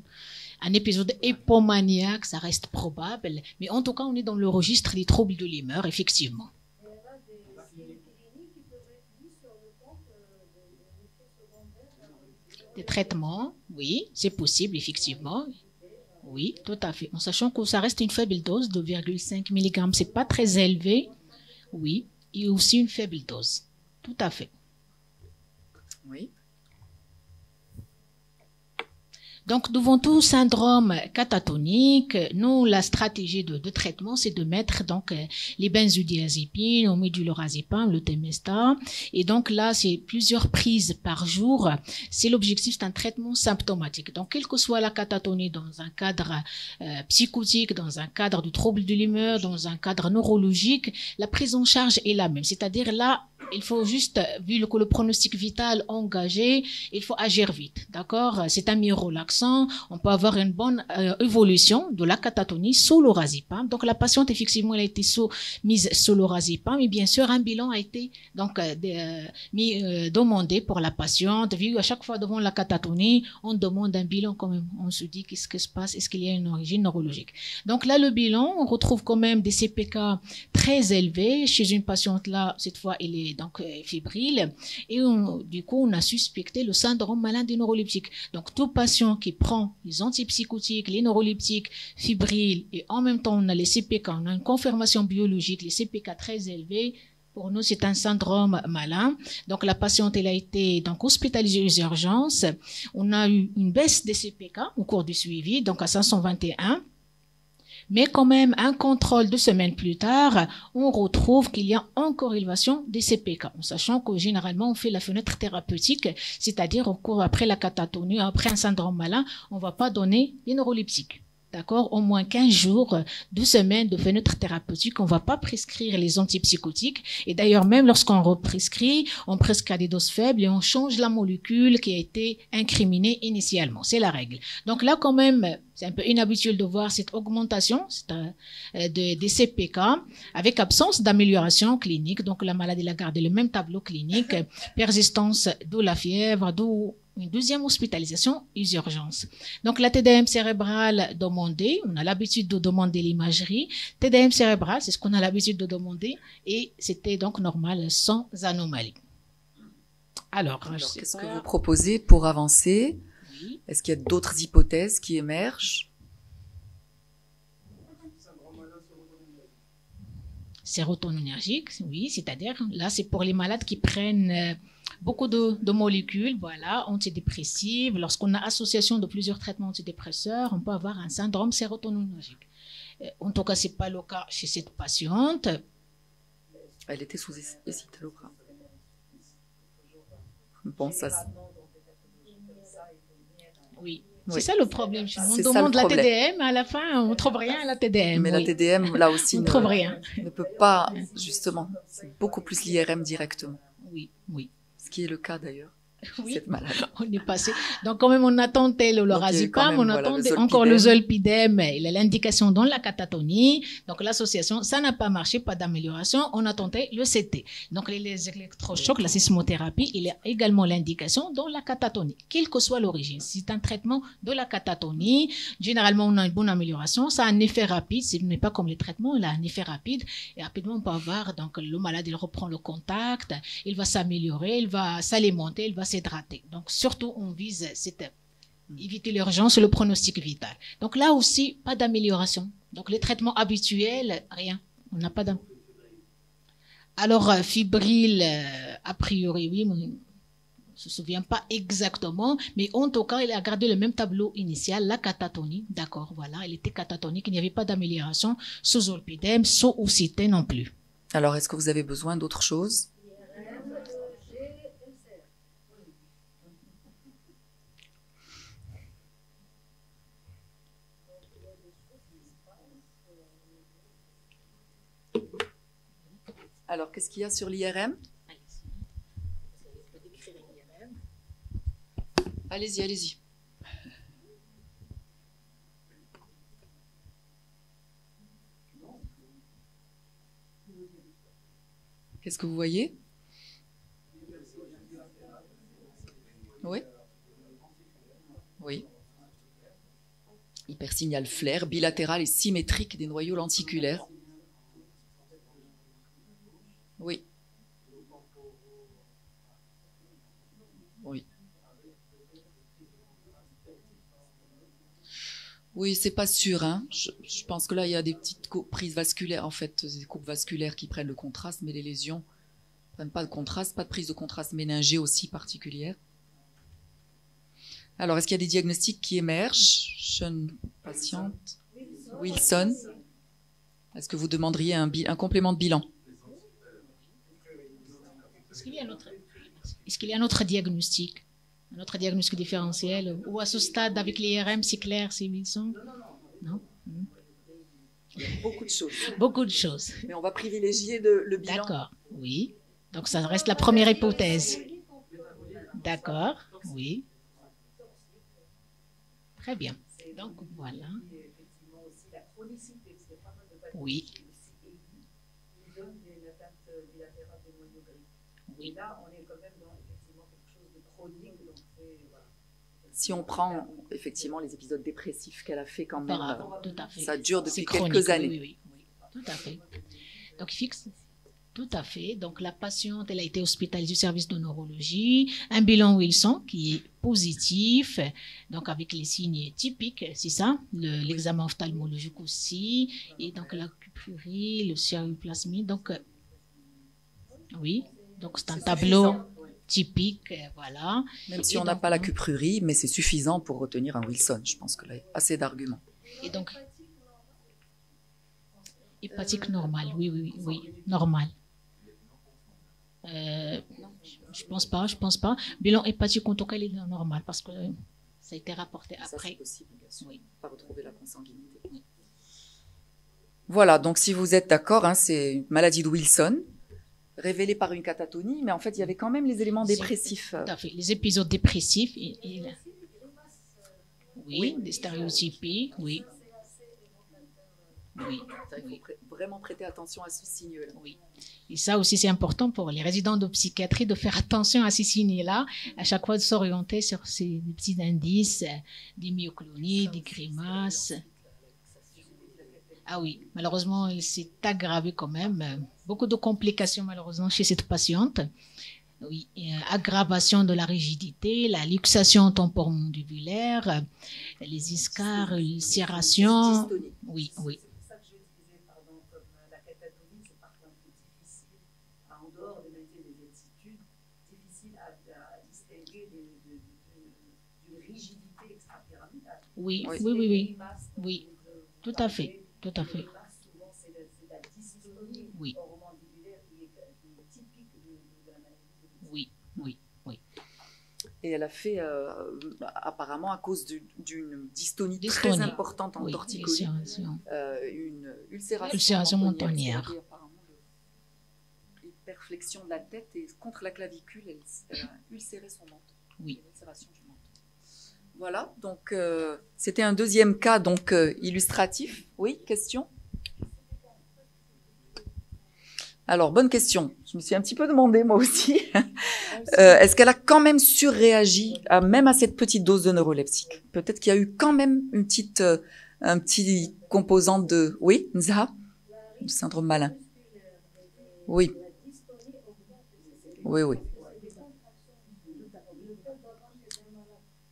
un épisode hypomaniaque, ça reste probable. Mais en tout cas, on est dans le registre des troubles de l'humeur, effectivement. Il y a des signes cliniques qui peuvent être mis sur le compte des effets secondaires. Des traitements, oui, c'est possible, effectivement. Oui, tout à fait. En sachant que ça reste une faible dose de 2,5 mg, c'est pas très élevé. Oui, et aussi une faible dose. Tout à fait. Oui. Donc, devant tout syndrome catatonique, nous, la stratégie de traitement, c'est de mettre donc les benzodiazépines, on met du lorazépam, le Temesta. Et donc là, c'est plusieurs prises par jour. C'est l'objectif, c'est un traitement symptomatique. Donc, quelle que soit la catatonie dans un cadre psychotique, dans un cadre de trouble de l'humeur, dans un cadre neurologique, la prise en charge est la même. C'est-à-dire là, il faut juste, vu que le pronostic vital engagé, il faut agir vite, d'accord? C'est un myorelaxant, on peut avoir une bonne évolution de la catatonie sous lorazépam. Donc la patiente, effectivement, elle a été mise sous lorazépam, et bien sûr, un bilan a été donc demandé pour la patiente. Vu à chaque fois devant la catatonie, on demande un bilan quand même. On se dit qu'est-ce qui se passe, est-ce qu'il y a une origine neurologique? Donc là, le bilan, on retrouve quand même des CPK très élevés chez une patiente là. Cette fois, elle est donc fébrile, et du coup on a suspecté le syndrome malade des neuroleptiques. Donc tout patient qui prend les antipsychotiques, les neuroleptiques, fébriles, et en même temps on a les CPK, on a une confirmation biologique, les CPK très élevés, pour nous c'est un syndrome malin. Donc la patiente elle a été donc hospitalisée aux urgences, on a eu une baisse des CPK au cours du suivi, donc à 521. Mais quand même, un contrôle 2 semaines plus tard, on retrouve qu'il y a encore élévation des CPK, en sachant que généralement, on fait la fenêtre thérapeutique, c'est-à-dire au cours après la catatonie, après un syndrome malin, on va pas donner les neuroleptiques. D'accord? Au moins 15 jours, 2 semaines de fenêtre thérapeutique. On va pas prescrire les antipsychotiques. Et d'ailleurs, même lorsqu'on represcrit, on prescrit à des doses faibles et on change la molécule qui a été incriminée initialement. C'est la règle. Donc là, quand même, c'est un peu inhabituel de voir cette augmentation des CPK avec absence d'amélioration clinique. Donc la maladie a gardé le même tableau clinique, persistance de la fièvre, d'où une deuxième hospitalisation aux urgences. Donc la TDM cérébrale demandée, on a l'habitude de demander l'imagerie. TDM cérébrale, c'est ce qu'on a l'habitude de demander, et c'était donc normal, sans anomalie. Alors qu'est-ce que vous proposez pour avancer? Oui. Est-ce qu'il y a d'autres hypothèses qui émergent? Sérotoninergique, oui, c'est-à-dire, là, c'est pour les malades qui prennent beaucoup de molécules, voilà, antidépressives. Lorsqu'on a association de plusieurs traitements antidépresseurs, on peut avoir un syndrome sérotoninergique. En tout cas, c'est pas le cas chez cette patiente. Elle était sous escitalopram. Bon, ça. Oui. C'est ça le problème. On demande la TDM, à la fin, on ne trouve rien à la TDM. Mais la TDM, là aussi, on trouve rien. Ne peut pas, justement. C'est beaucoup plus l'IRM directement. Oui, oui. Ce qui est le cas d'ailleurs. Oui. Cette malade. On est passé. Donc, quand même, on attendait le lorazepam, on attendait encore le zolpidem. Il a l'indication dans la catatonie. Donc, l'association, ça n'a pas marché, pas d'amélioration. On attendait le CT. Donc, les électrochocs, la sismothérapie, il y a également l'indication dans la catatonie, quelle que soit l'origine. C'est un traitement de la catatonie. Généralement, on a une bonne amélioration. Ça a un effet rapide. Ce n'est pas comme les traitements. Il a un effet rapide. Et rapidement, on peut avoir, donc, le malade, il reprend le contact. Il va s'améliorer. Il va s'alimenter. Il va s'hydrater. Donc, surtout, on vise éviter l'urgence et le pronostic vital. Donc, là aussi, pas d'amélioration. Donc, les traitements habituels, rien. On n'a pas d'amélioration. Alors, fibrile, a priori, oui, mais on ne se souvient pas exactement, mais en tout cas, il a gardé le même tableau initial, la catatonie. D'accord, voilà, il était catatonique, il n'y avait pas d'amélioration sous zolpidem, sous ocitène non plus. Alors, est-ce que vous avez besoin d'autre chose? Alors, qu'est-ce qu'il y a sur l'IRM? Allez-y, allez-y. Qu'est-ce que vous voyez? Oui. Oui. Hypersignal flair, bilatéral et symétrique des noyaux lenticulaires. Oui. Oui. Oui, c'est pas sûr, hein. Je pense que là, il y a des petites prises vasculaires, en fait, des coupes vasculaires qui prennent le contraste, mais les lésions ne prennent pas de contraste, pas de prise de contraste méningée aussi particulière. Alors, est-ce qu'il y a des diagnostics qui émergent? Jeune patiente. Wilson. Est-ce que vous demanderiez un complément de bilan? Est-ce qu'il y a un autre diagnostic? Un autre diagnostic différentiel? Ou à ce stade, avec l'IRM, c'est clair, c'est Wilson? Non. Beaucoup de choses. Beaucoup de choses. Mais on va privilégier le bilan. D'accord, oui. Donc, ça reste la première hypothèse. D'accord, oui. Très bien. Donc, voilà. Oui. Oui. Là, on est quand même dans effectivement quelque chose de chronique. Donc voilà. Si on prend effectivement les épisodes dépressifs qu'elle a fait quand même, tout à fait. Ça dure depuis chronique, quelques années. Oui, tout à fait. Donc, fixe. Tout à fait. Donc, la patiente, elle a été hospitalisée au service de neurologie. Un bilan Wilson qui est positif, donc avec les signes typiques, c'est ça. L'examen ophtalmologique aussi. Et donc, la cupurie, le ceruloplasmie. Donc, oui. Donc, c'est un tableau typique, voilà. Même si on n'a pas la cuprurie, mais c'est suffisant pour retenir un Wilson. Je pense que là, il y a assez d'arguments. Et donc, hépatique normale, oui, normale. Je pense pas. Bilan hépatique, en tout cas, il est normal parce que ça a été rapporté après. Ça, c'est possible, bien sûr. Oui. Pas retrouver la consanguinité. Oui. Voilà, donc si vous êtes d'accord, hein, c'est une maladie de Wilson, révélée par une catatonie, mais en fait, il y avait quand même les éléments dépressifs. Tout à fait, les épisodes dépressifs. Oui, des stéréotypies, oui. Oui. Il faut vraiment prêter attention à ce signe-là. Oui. Et ça aussi, c'est important pour les résidents de psychiatrie de faire attention à ces signes-là, à chaque fois de s'orienter sur ces petits indices, des myoclonies, des grimaces. Ah oui, malheureusement, il s'est aggravé quand même. Beaucoup de complications, malheureusement, chez cette patiente. Oui, aggravation de la rigidité, la luxation temporomandibulaire, les iscars, ulcérations. Oui. Oui, tout à fait. Oui. Et elle a fait, apparemment, à cause d'une dystonie très importante en torticolis, une ulcération mentonnière. Hyperflexion de la tête et contre la clavicule, elle a ulcéré son menton. Oui. Voilà, donc c'était un deuxième cas donc illustratif. Oui, question? Alors, bonne question. Je me suis un petit peu demandé, moi aussi. Est-ce qu'elle a quand même surréagi, même à cette petite dose de neuroleptique? Peut-être qu'il y a eu quand même une petite, un petit composant de... Oui, Nzaha? Du syndrome malin. Oui. Oui, oui.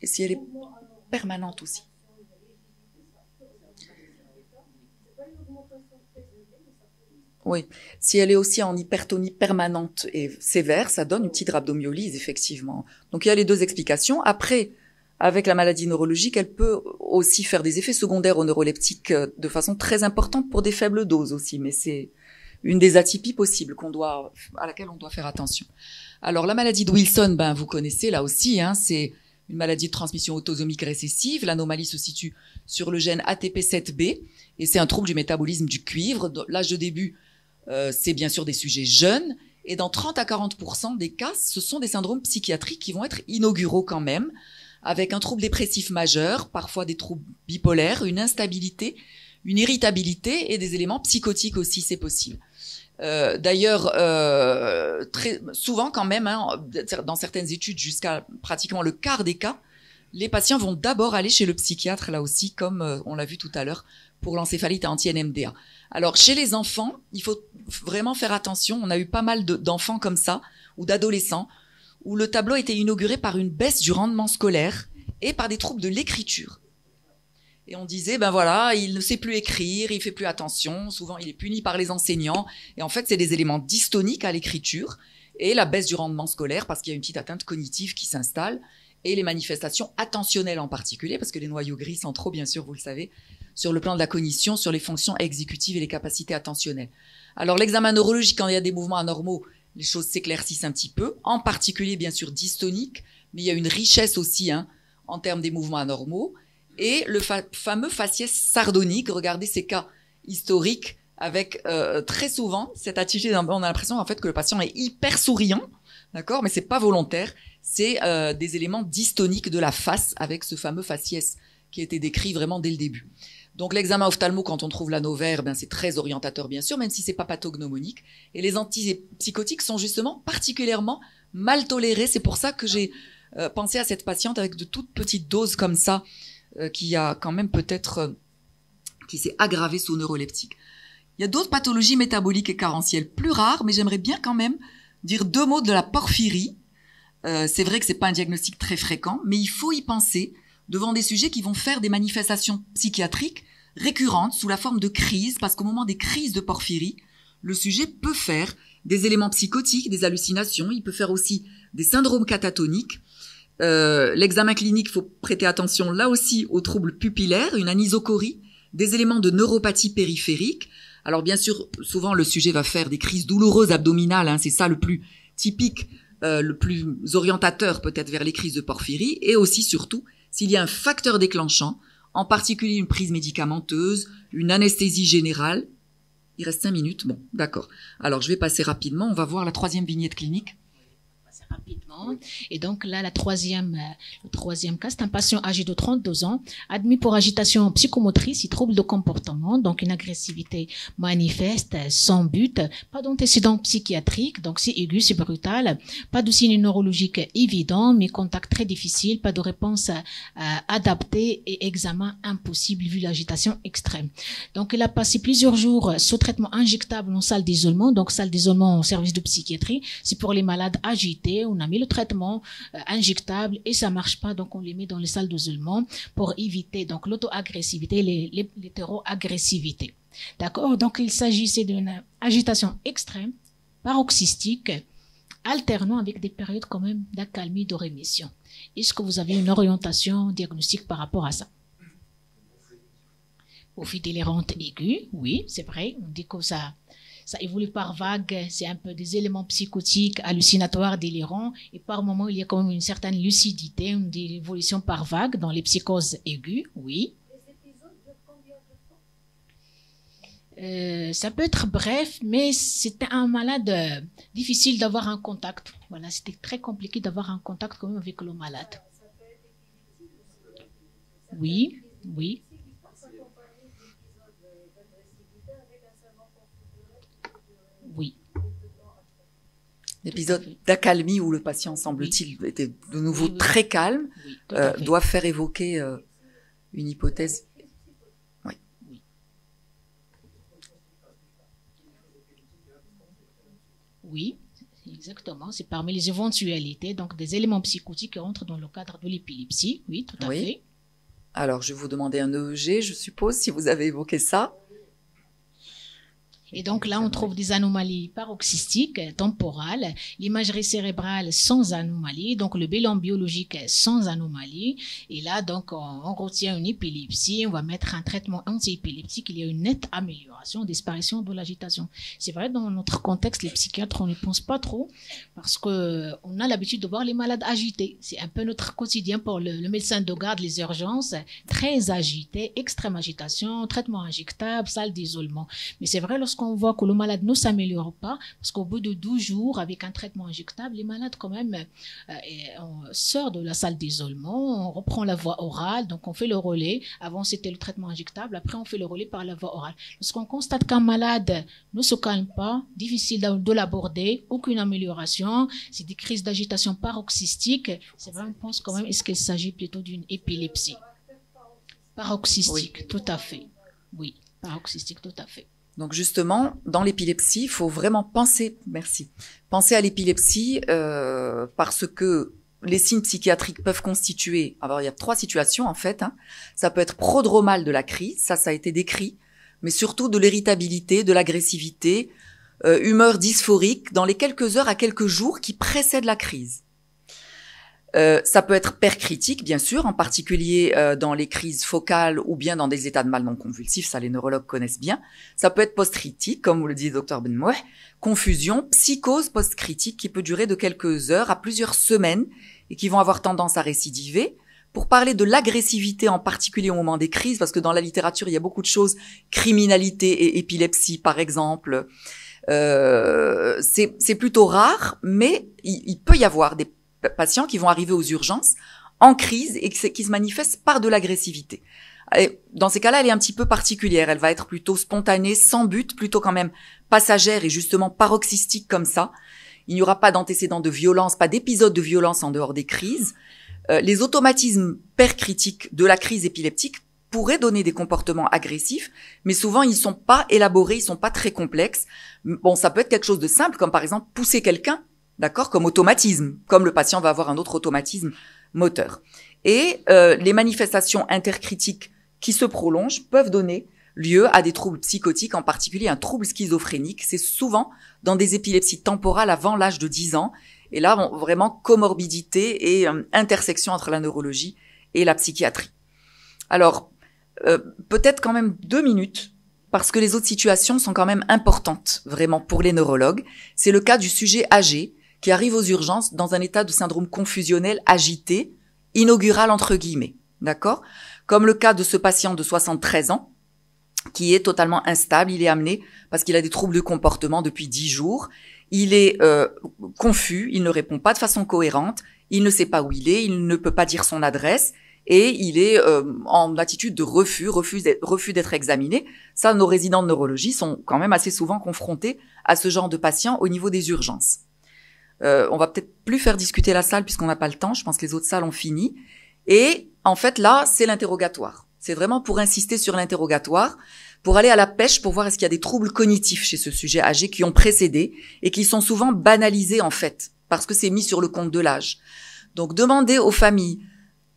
Et si elle est permanente aussi? Oui, si elle est aussi en hypertonie permanente et sévère, ça donne une petite rhabdomyolyse, effectivement. Donc il y a les deux explications. Après, avec la maladie neurologique, elle peut aussi faire des effets secondaires aux neuroleptiques de façon très importante pour des faibles doses aussi, mais c'est une des atypies possibles à laquelle on doit faire attention. Alors la maladie de Wilson, vous connaissez là aussi, hein, c'est une maladie de transmission autosomique récessive. L'anomalie se situe sur le gène ATP7B et c'est un trouble du métabolisme du cuivre. L'âge de début, c'est bien sûr des sujets jeunes et dans 30 à 40% des cas, ce sont des syndromes psychiatriques qui vont être inauguraux quand même, avec un trouble dépressif majeur, parfois des troubles bipolaires, une instabilité, une irritabilité et des éléments psychotiques aussi, c'est possible. D'ailleurs, très souvent quand même, hein, dans certaines études, jusqu'à pratiquement le quart des cas, les patients vont d'abord aller chez le psychiatre, là aussi, comme on l'a vu tout à l'heure, pour l'encéphalite anti-NMDA. Alors, chez les enfants, il faut vraiment faire attention. On a eu pas mal d'enfants comme ça, ou d'adolescents, où le tableau était inauguré par une baisse du rendement scolaire et par des troubles de l'écriture. Et on disait, voilà, il ne sait plus écrire, il fait plus attention, souvent il est puni par les enseignants. Et en fait, c'est des éléments dystoniques à l'écriture et la baisse du rendement scolaire parce qu'il y a une petite atteinte cognitive qui s'installe et les manifestations attentionnelles en particulier, parce que les noyaux gris centraux, bien sûr, vous le savez, sur le plan de la cognition, sur les fonctions exécutives et les capacités attentionnelles. Alors, l'examen neurologique, quand il y a des mouvements anormaux, les choses s'éclaircissent un petit peu, en particulier, bien sûr, dystoniques, mais il y a une richesse aussi, hein, en termes des mouvements anormaux. Et le fameux faciès sardonique, regardez ces cas historiques avec très souvent cette attitude, on a l'impression en fait que le patient est hyper souriant, d'accord, mais c'est pas volontaire, c'est des éléments dystoniques de la face avec ce fameux faciès qui a été décrit vraiment dès le début. Donc l'examen ophtalmo, quand on trouve l'anneau vert, c'est très orientateur bien sûr, même si c'est pas pathognomonique. Et les antipsychotiques sont justement particulièrement mal tolérés. C'est pour ça que j'ai pensé à cette patiente avec de toutes petites doses comme ça, qui a quand même peut-être qui s'est aggravée sous neuroleptique. Il y a d'autres pathologies métaboliques et carentielles plus rares, mais j'aimerais bien quand même dire deux mots de la porphyrie. C'est vrai que c'est pas un diagnostic très fréquent, mais il faut y penser devant des sujets qui vont faire des manifestations psychiatriques récurrentes sous la forme de crises, parce qu'au moment des crises de porphyrie, le sujet peut faire des éléments psychotiques, des hallucinations, il peut faire aussi des syndromes catatoniques. L'examen clinique, il faut prêter attention là aussi aux troubles pupillaires, une anisocorie, des éléments de neuropathie périphérique. Alors bien sûr, souvent le sujet va faire des crises douloureuses abdominales, hein, c'est ça le plus typique, le plus orientateur peut-être vers les crises de porphyrie, et aussi surtout s'il y a un facteur déclenchant, en particulier une prise médicamenteuse, une anesthésie générale. Il reste 5 minutes, bon, d'accord. Alors je vais passer rapidement, on va voir la troisième vignette clinique. Rapidement. Et donc là, le troisième cas, c'est un patient âgé de 32 ans, admis pour agitation psychomotrice et trouble de comportement, donc une agressivité manifeste, sans but, pas d'antécédent psychiatrique, donc c'est aigu, c'est brutal, pas de signe neurologique évident, mais contact très difficile, pas de réponse adaptée et examen impossible vu l'agitation extrême. Donc il a passé plusieurs jours sous traitement injectable en salle d'isolement, donc salle d'isolement au service de psychiatrie, c'est pour les malades agités. On a mis le traitement injectable et ça marche pas, donc on les met dans les salles d'isolement pour éviter donc l'auto-agressivité, l'hétéro-agressivité. D'accord? Donc il s'agissait d'une agitation extrême, paroxystique, alternant avec des périodes quand même d'accalmie, de rémission. Est-ce que vous avez une orientation diagnostique par rapport à ça? Porphyrie délirante aiguë, oui, c'est vrai, on dit que ça évolue par vague, c'est un peu des éléments psychotiques, hallucinatoires, délirants, et par moment, il y a quand même une certaine lucidité, une évolution par vague dans les psychoses aiguës, oui. Les épisodes durent combien de Ça peut être bref, mais c'était un malade difficile d'avoir un contact. Voilà, c'était très compliqué d'avoir un contact quand même avec le malade. Oui, oui. Oui. L'épisode d'accalmie où le patient, semble-t-il, était de nouveau très calme, Oui, tout à fait. doit faire évoquer une hypothèse. Oui. Oui, exactement. C'est parmi les éventualités, donc des éléments psychotiques qui entrent dans le cadre de l'épilepsie. Oui, tout à Oui. fait. Alors, je vais vous demander un EEG, je suppose, si vous avez évoqué ça. Et donc là, on trouve des anomalies paroxystiques, temporales, l'imagerie cérébrale sans anomalie, donc le bilan biologique sans anomalie. Et là, donc, on retient une épilepsie, on va mettre un traitement anti-épileptique. Il y a une nette amélioration, disparition de l'agitation. C'est vrai, dans notre contexte, les psychiatres, on n'y pense pas trop parce que on a l'habitude de voir les malades agités. C'est un peu notre quotidien pour le médecin de garde, les urgences, très agités, extrême agitation, traitement injectable, salle d'isolement. Mais c'est vrai, lorsqu'on voit que le malade ne s'améliore pas, parce qu'au bout de 12 jours, avec un traitement injectable, les malades, quand même, on sort de la salle d'isolement, on reprend la voie orale, donc on fait le relais. Avant, c'était le traitement injectable, après, on fait le relais par la voie orale. Lorsqu'on constate qu'un malade ne se calme pas, difficile de l'aborder, aucune amélioration, c'est des crises d'agitation paroxystique, c'est vrai, on pense quand même, est-ce qu'il s'agit plutôt d'une épilepsie? Paroxystique, Oui. tout à fait. Oui, paroxystique, tout à fait. Donc justement, dans l'épilepsie, il faut vraiment penser à l'épilepsie parce que les signes psychiatriques peuvent constituer, alors il y a 3 situations en fait, hein. Ça peut être prodromal de la crise, ça a été décrit, mais surtout de l'irritabilité, de l'agressivité, humeur dysphorique dans les quelques heures à quelques jours qui précèdent la crise. Ça peut être percritique, bien sûr, en particulier dans les crises focales ou bien dans des états de mal non convulsifs, ça les neurologues connaissent bien. Ça peut être post-critique, comme vous le dit le Dr Benmouh, confusion, psychose post-critique qui peut durer de quelques heures à plusieurs semaines et qui vont avoir tendance à récidiver. Pour parler de l'agressivité, en particulier au moment des crises, parce que dans la littérature, il y a beaucoup de choses, criminalité et épilepsie, par exemple, c'est plutôt rare, mais il peut y avoir des patients qui vont arriver aux urgences en crise et qui se manifestent par de l'agressivité. Et dans ces cas-là, elle est un petit peu particulière. Elle va être plutôt spontanée, sans but, plutôt quand même passagère et justement paroxystique comme ça. Il n'y aura pas d'antécédents de violence, pas d'épisodes de violence en dehors des crises. Les automatismes percritiques de la crise épileptique pourraient donner des comportements agressifs, mais souvent ils sont pas élaborés, ils sont pas très complexes. Bon, ça peut être quelque chose de simple, comme par exemple pousser quelqu'un, d'accord, comme automatisme, comme le patient va avoir un autre automatisme moteur. Et les manifestations intercritiques qui se prolongent peuvent donner lieu à des troubles psychotiques, en particulier un trouble schizophrénique. C'est souvent dans des épilepsies temporales avant l'âge de 10 ans. Et là, vraiment comorbidité et intersection entre la neurologie et la psychiatrie. Alors, peut-être quand même 2 minutes, parce que les autres situations sont quand même importantes, vraiment, pour les neurologues. C'est le cas du sujet âgé, qui arrive aux urgences dans un état de syndrome confusionnel agité, inaugural entre guillemets, d'accord? Comme le cas de ce patient de 73 ans, qui est totalement instable, il est amené parce qu'il a des troubles de comportement depuis 10 jours, il est confus, il ne répond pas de façon cohérente, il ne sait pas où il est, il ne peut pas dire son adresse, et il est en attitude de refus d'être examiné. Ça, nos résidents de neurologie sont quand même assez souvent confrontés à ce genre de patients au niveau des urgences. On va peut-être plus faire discuter la salle puisqu'on n'a pas le temps. Je pense que les autres salles ont fini. Et en fait, là, c'est l'interrogatoire. C'est vraiment pour insister sur l'interrogatoire, pour aller à la pêche, pour voir est-ce qu'il y a des troubles cognitifs chez ce sujet âgé qui ont précédé et qui sont souvent banalisés en fait, parce que c'est mis sur le compte de l'âge. Donc, demandez aux familles,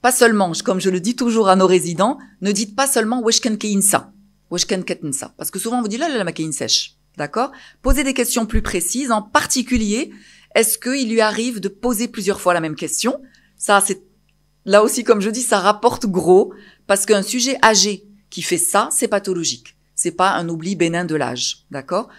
pas seulement, comme je le dis toujours à nos résidents, ne dites pas seulement « wesh ken kein ça », « wesh ken ketin ça », parce que souvent on vous dit « là, la kein sèche », d'accord? Posez des questions plus précises, en particulier, est-ce qu'il lui arrive de poser plusieurs fois la même question? Ça, c'est, là aussi, comme je dis, ça rapporte gros, parce qu'un sujet âgé qui fait ça, c'est pathologique. C'est pas un oubli bénin de l'âge, d'accord?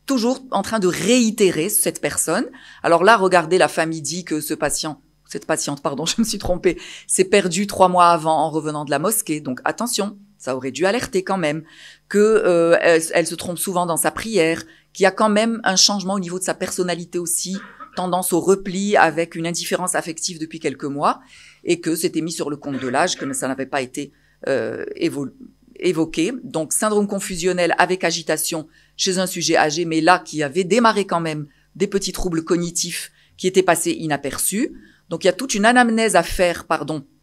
Toujours en train de réitérer cette personne. Alors là, regardez, la famille dit que cette patiente, je me suis trompée, s'est perdue 3 mois avant en revenant de la mosquée. Donc attention, ça aurait dû alerter quand même, que elle se trompe souvent dans sa prière, qu'il y a quand même un changement au niveau de sa personnalité aussi, tendance au repli avec une indifférence affective depuis quelques mois, et que c'était mis sur le compte de l'âge, que ça n'avait pas été évoqué. Donc syndrome confusionnel avec agitation chez un sujet âgé, mais là qui avait démarré quand même des petits troubles cognitifs qui étaient passés inaperçus. Donc il y a toute une anamnèse à faire,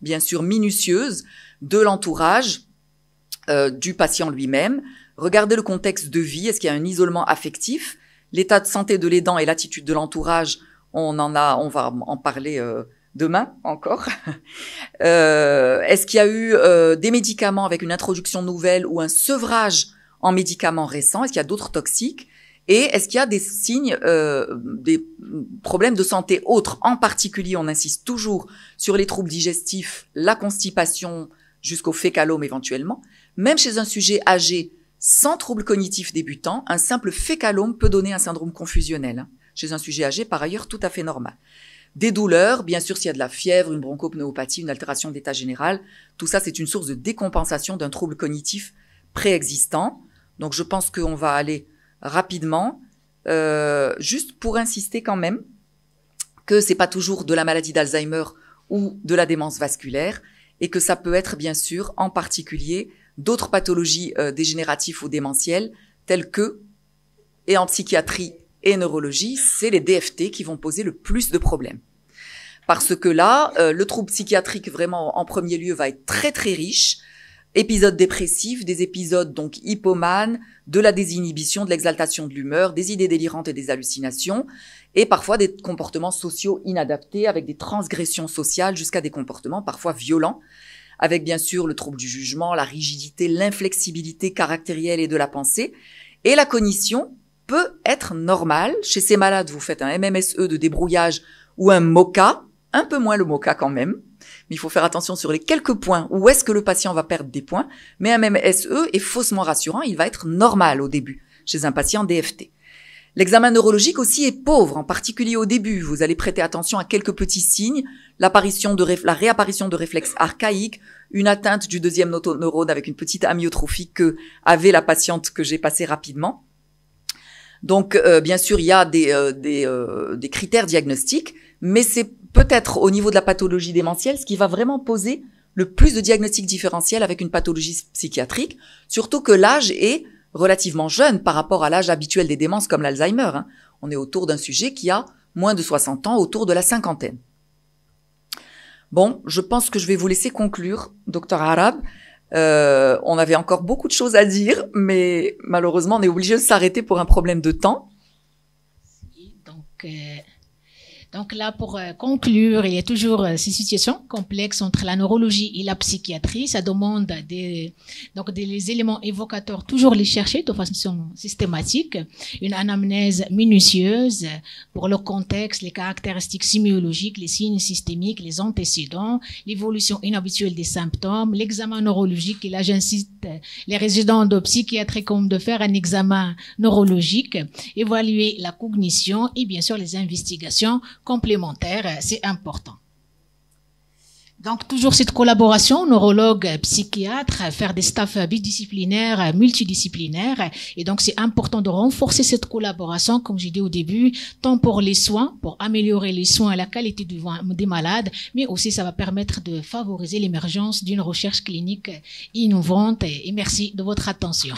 bien sûr minutieuse, de l'entourage, du patient lui-même. Regardez le contexte de vie, est-ce qu'il y a un isolement affectif, l'état de santé de l'aidant et l'attitude de l'entourage, on va en parler demain encore. Est-ce qu'il y a eu des médicaments avec une introduction nouvelle ou un sevrage en médicaments récents, est-ce qu'il y a d'autres toxiques? Et est-ce qu'il y a des signes, des problèmes de santé autres? En particulier, on insiste toujours sur les troubles digestifs, la constipation, jusqu'au fécalome éventuellement. Même chez un sujet âgé sans troubles cognitifs débutants, un simple fécalome peut donner un syndrome confusionnel. Chez un sujet âgé, par ailleurs, tout à fait normal. Des douleurs, bien sûr, s'il y a de la fièvre, une bronchopnéopathie, une altération de l'état général, tout ça, c'est une source de décompensation d'un trouble cognitif préexistant. Donc, je pense qu'on va aller rapidement, juste pour insister quand même que c'est pas toujours de la maladie d'Alzheimer ou de la démence vasculaire, et que ça peut être, bien sûr, en particulier, d'autres pathologies dégénératives ou démentielles, telles que, et en psychiatrie et neurologie, c'est les DFT qui vont poser le plus de problèmes. Parce que là, le trouble psychiatrique, vraiment, en premier lieu, va être très très riche. Épisodes dépressifs, des épisodes donc hypomanes, de la désinhibition, de l'exaltation de l'humeur, des idées délirantes et des hallucinations, et parfois des comportements sociaux inadaptés avec des transgressions sociales jusqu'à des comportements parfois violents, avec bien sûr le trouble du jugement, la rigidité, l'inflexibilité caractérielle et de la pensée. Et la cognition peut être normale. Chez ces malades, vous faites un MMSE de débrouillage ou un MoCA, un peu moins le MoCA quand même, mais il faut faire attention sur les quelques points où est-ce que le patient va perdre des points. Mais un MMSE est faussement rassurant, il va être normal au début chez un patient DFT. L'examen neurologique aussi est pauvre, en particulier au début. Vous allez prêter attention à quelques petits signes, la réapparition de réflexes archaïques, une atteinte du deuxième neurone avec une petite amyotrophie que avait la patiente que j'ai passée rapidement. Donc, bien sûr, il y a des critères diagnostiques, mais c'est peut-être au niveau de la pathologie démentielle ce qui va vraiment poser le plus de diagnostics différentiels avec une pathologie psychiatrique, surtout que l'âge est relativement jeune par rapport à l'âge habituel des démences comme l'Alzheimer. On est autour d'un sujet qui a moins de 60 ans, autour de la cinquantaine. Bon, je pense que je vais vous laisser conclure, Dr Arab. On avait encore beaucoup de choses à dire, mais malheureusement, on est obligé de s'arrêter pour un problème de temps. Donc là, pour conclure, il y a toujours ces situations complexes entre la neurologie et la psychiatrie. Ça demande des éléments évocateurs, toujours les chercher de façon systématique, une anamnèse minutieuse pour le contexte, les caractéristiques sémiologiques, les signes systémiques, les antécédents, l'évolution inhabituelle des symptômes, l'examen neurologique. Et là, j'incite les résidents de psychiatrie comme de faire un examen neurologique, évaluer la cognition et bien sûr les investigations complémentaires, c'est important. Donc, toujours cette collaboration, neurologue, psychiatre, faire des staffs bidisciplinaires, multidisciplinaires. Et donc, c'est important de renforcer cette collaboration, comme j'ai dit au début, tant pour les soins, pour améliorer les soins et la qualité des malades, mais aussi ça va permettre de favoriser l'émergence d'une recherche clinique innovante. Et merci de votre attention.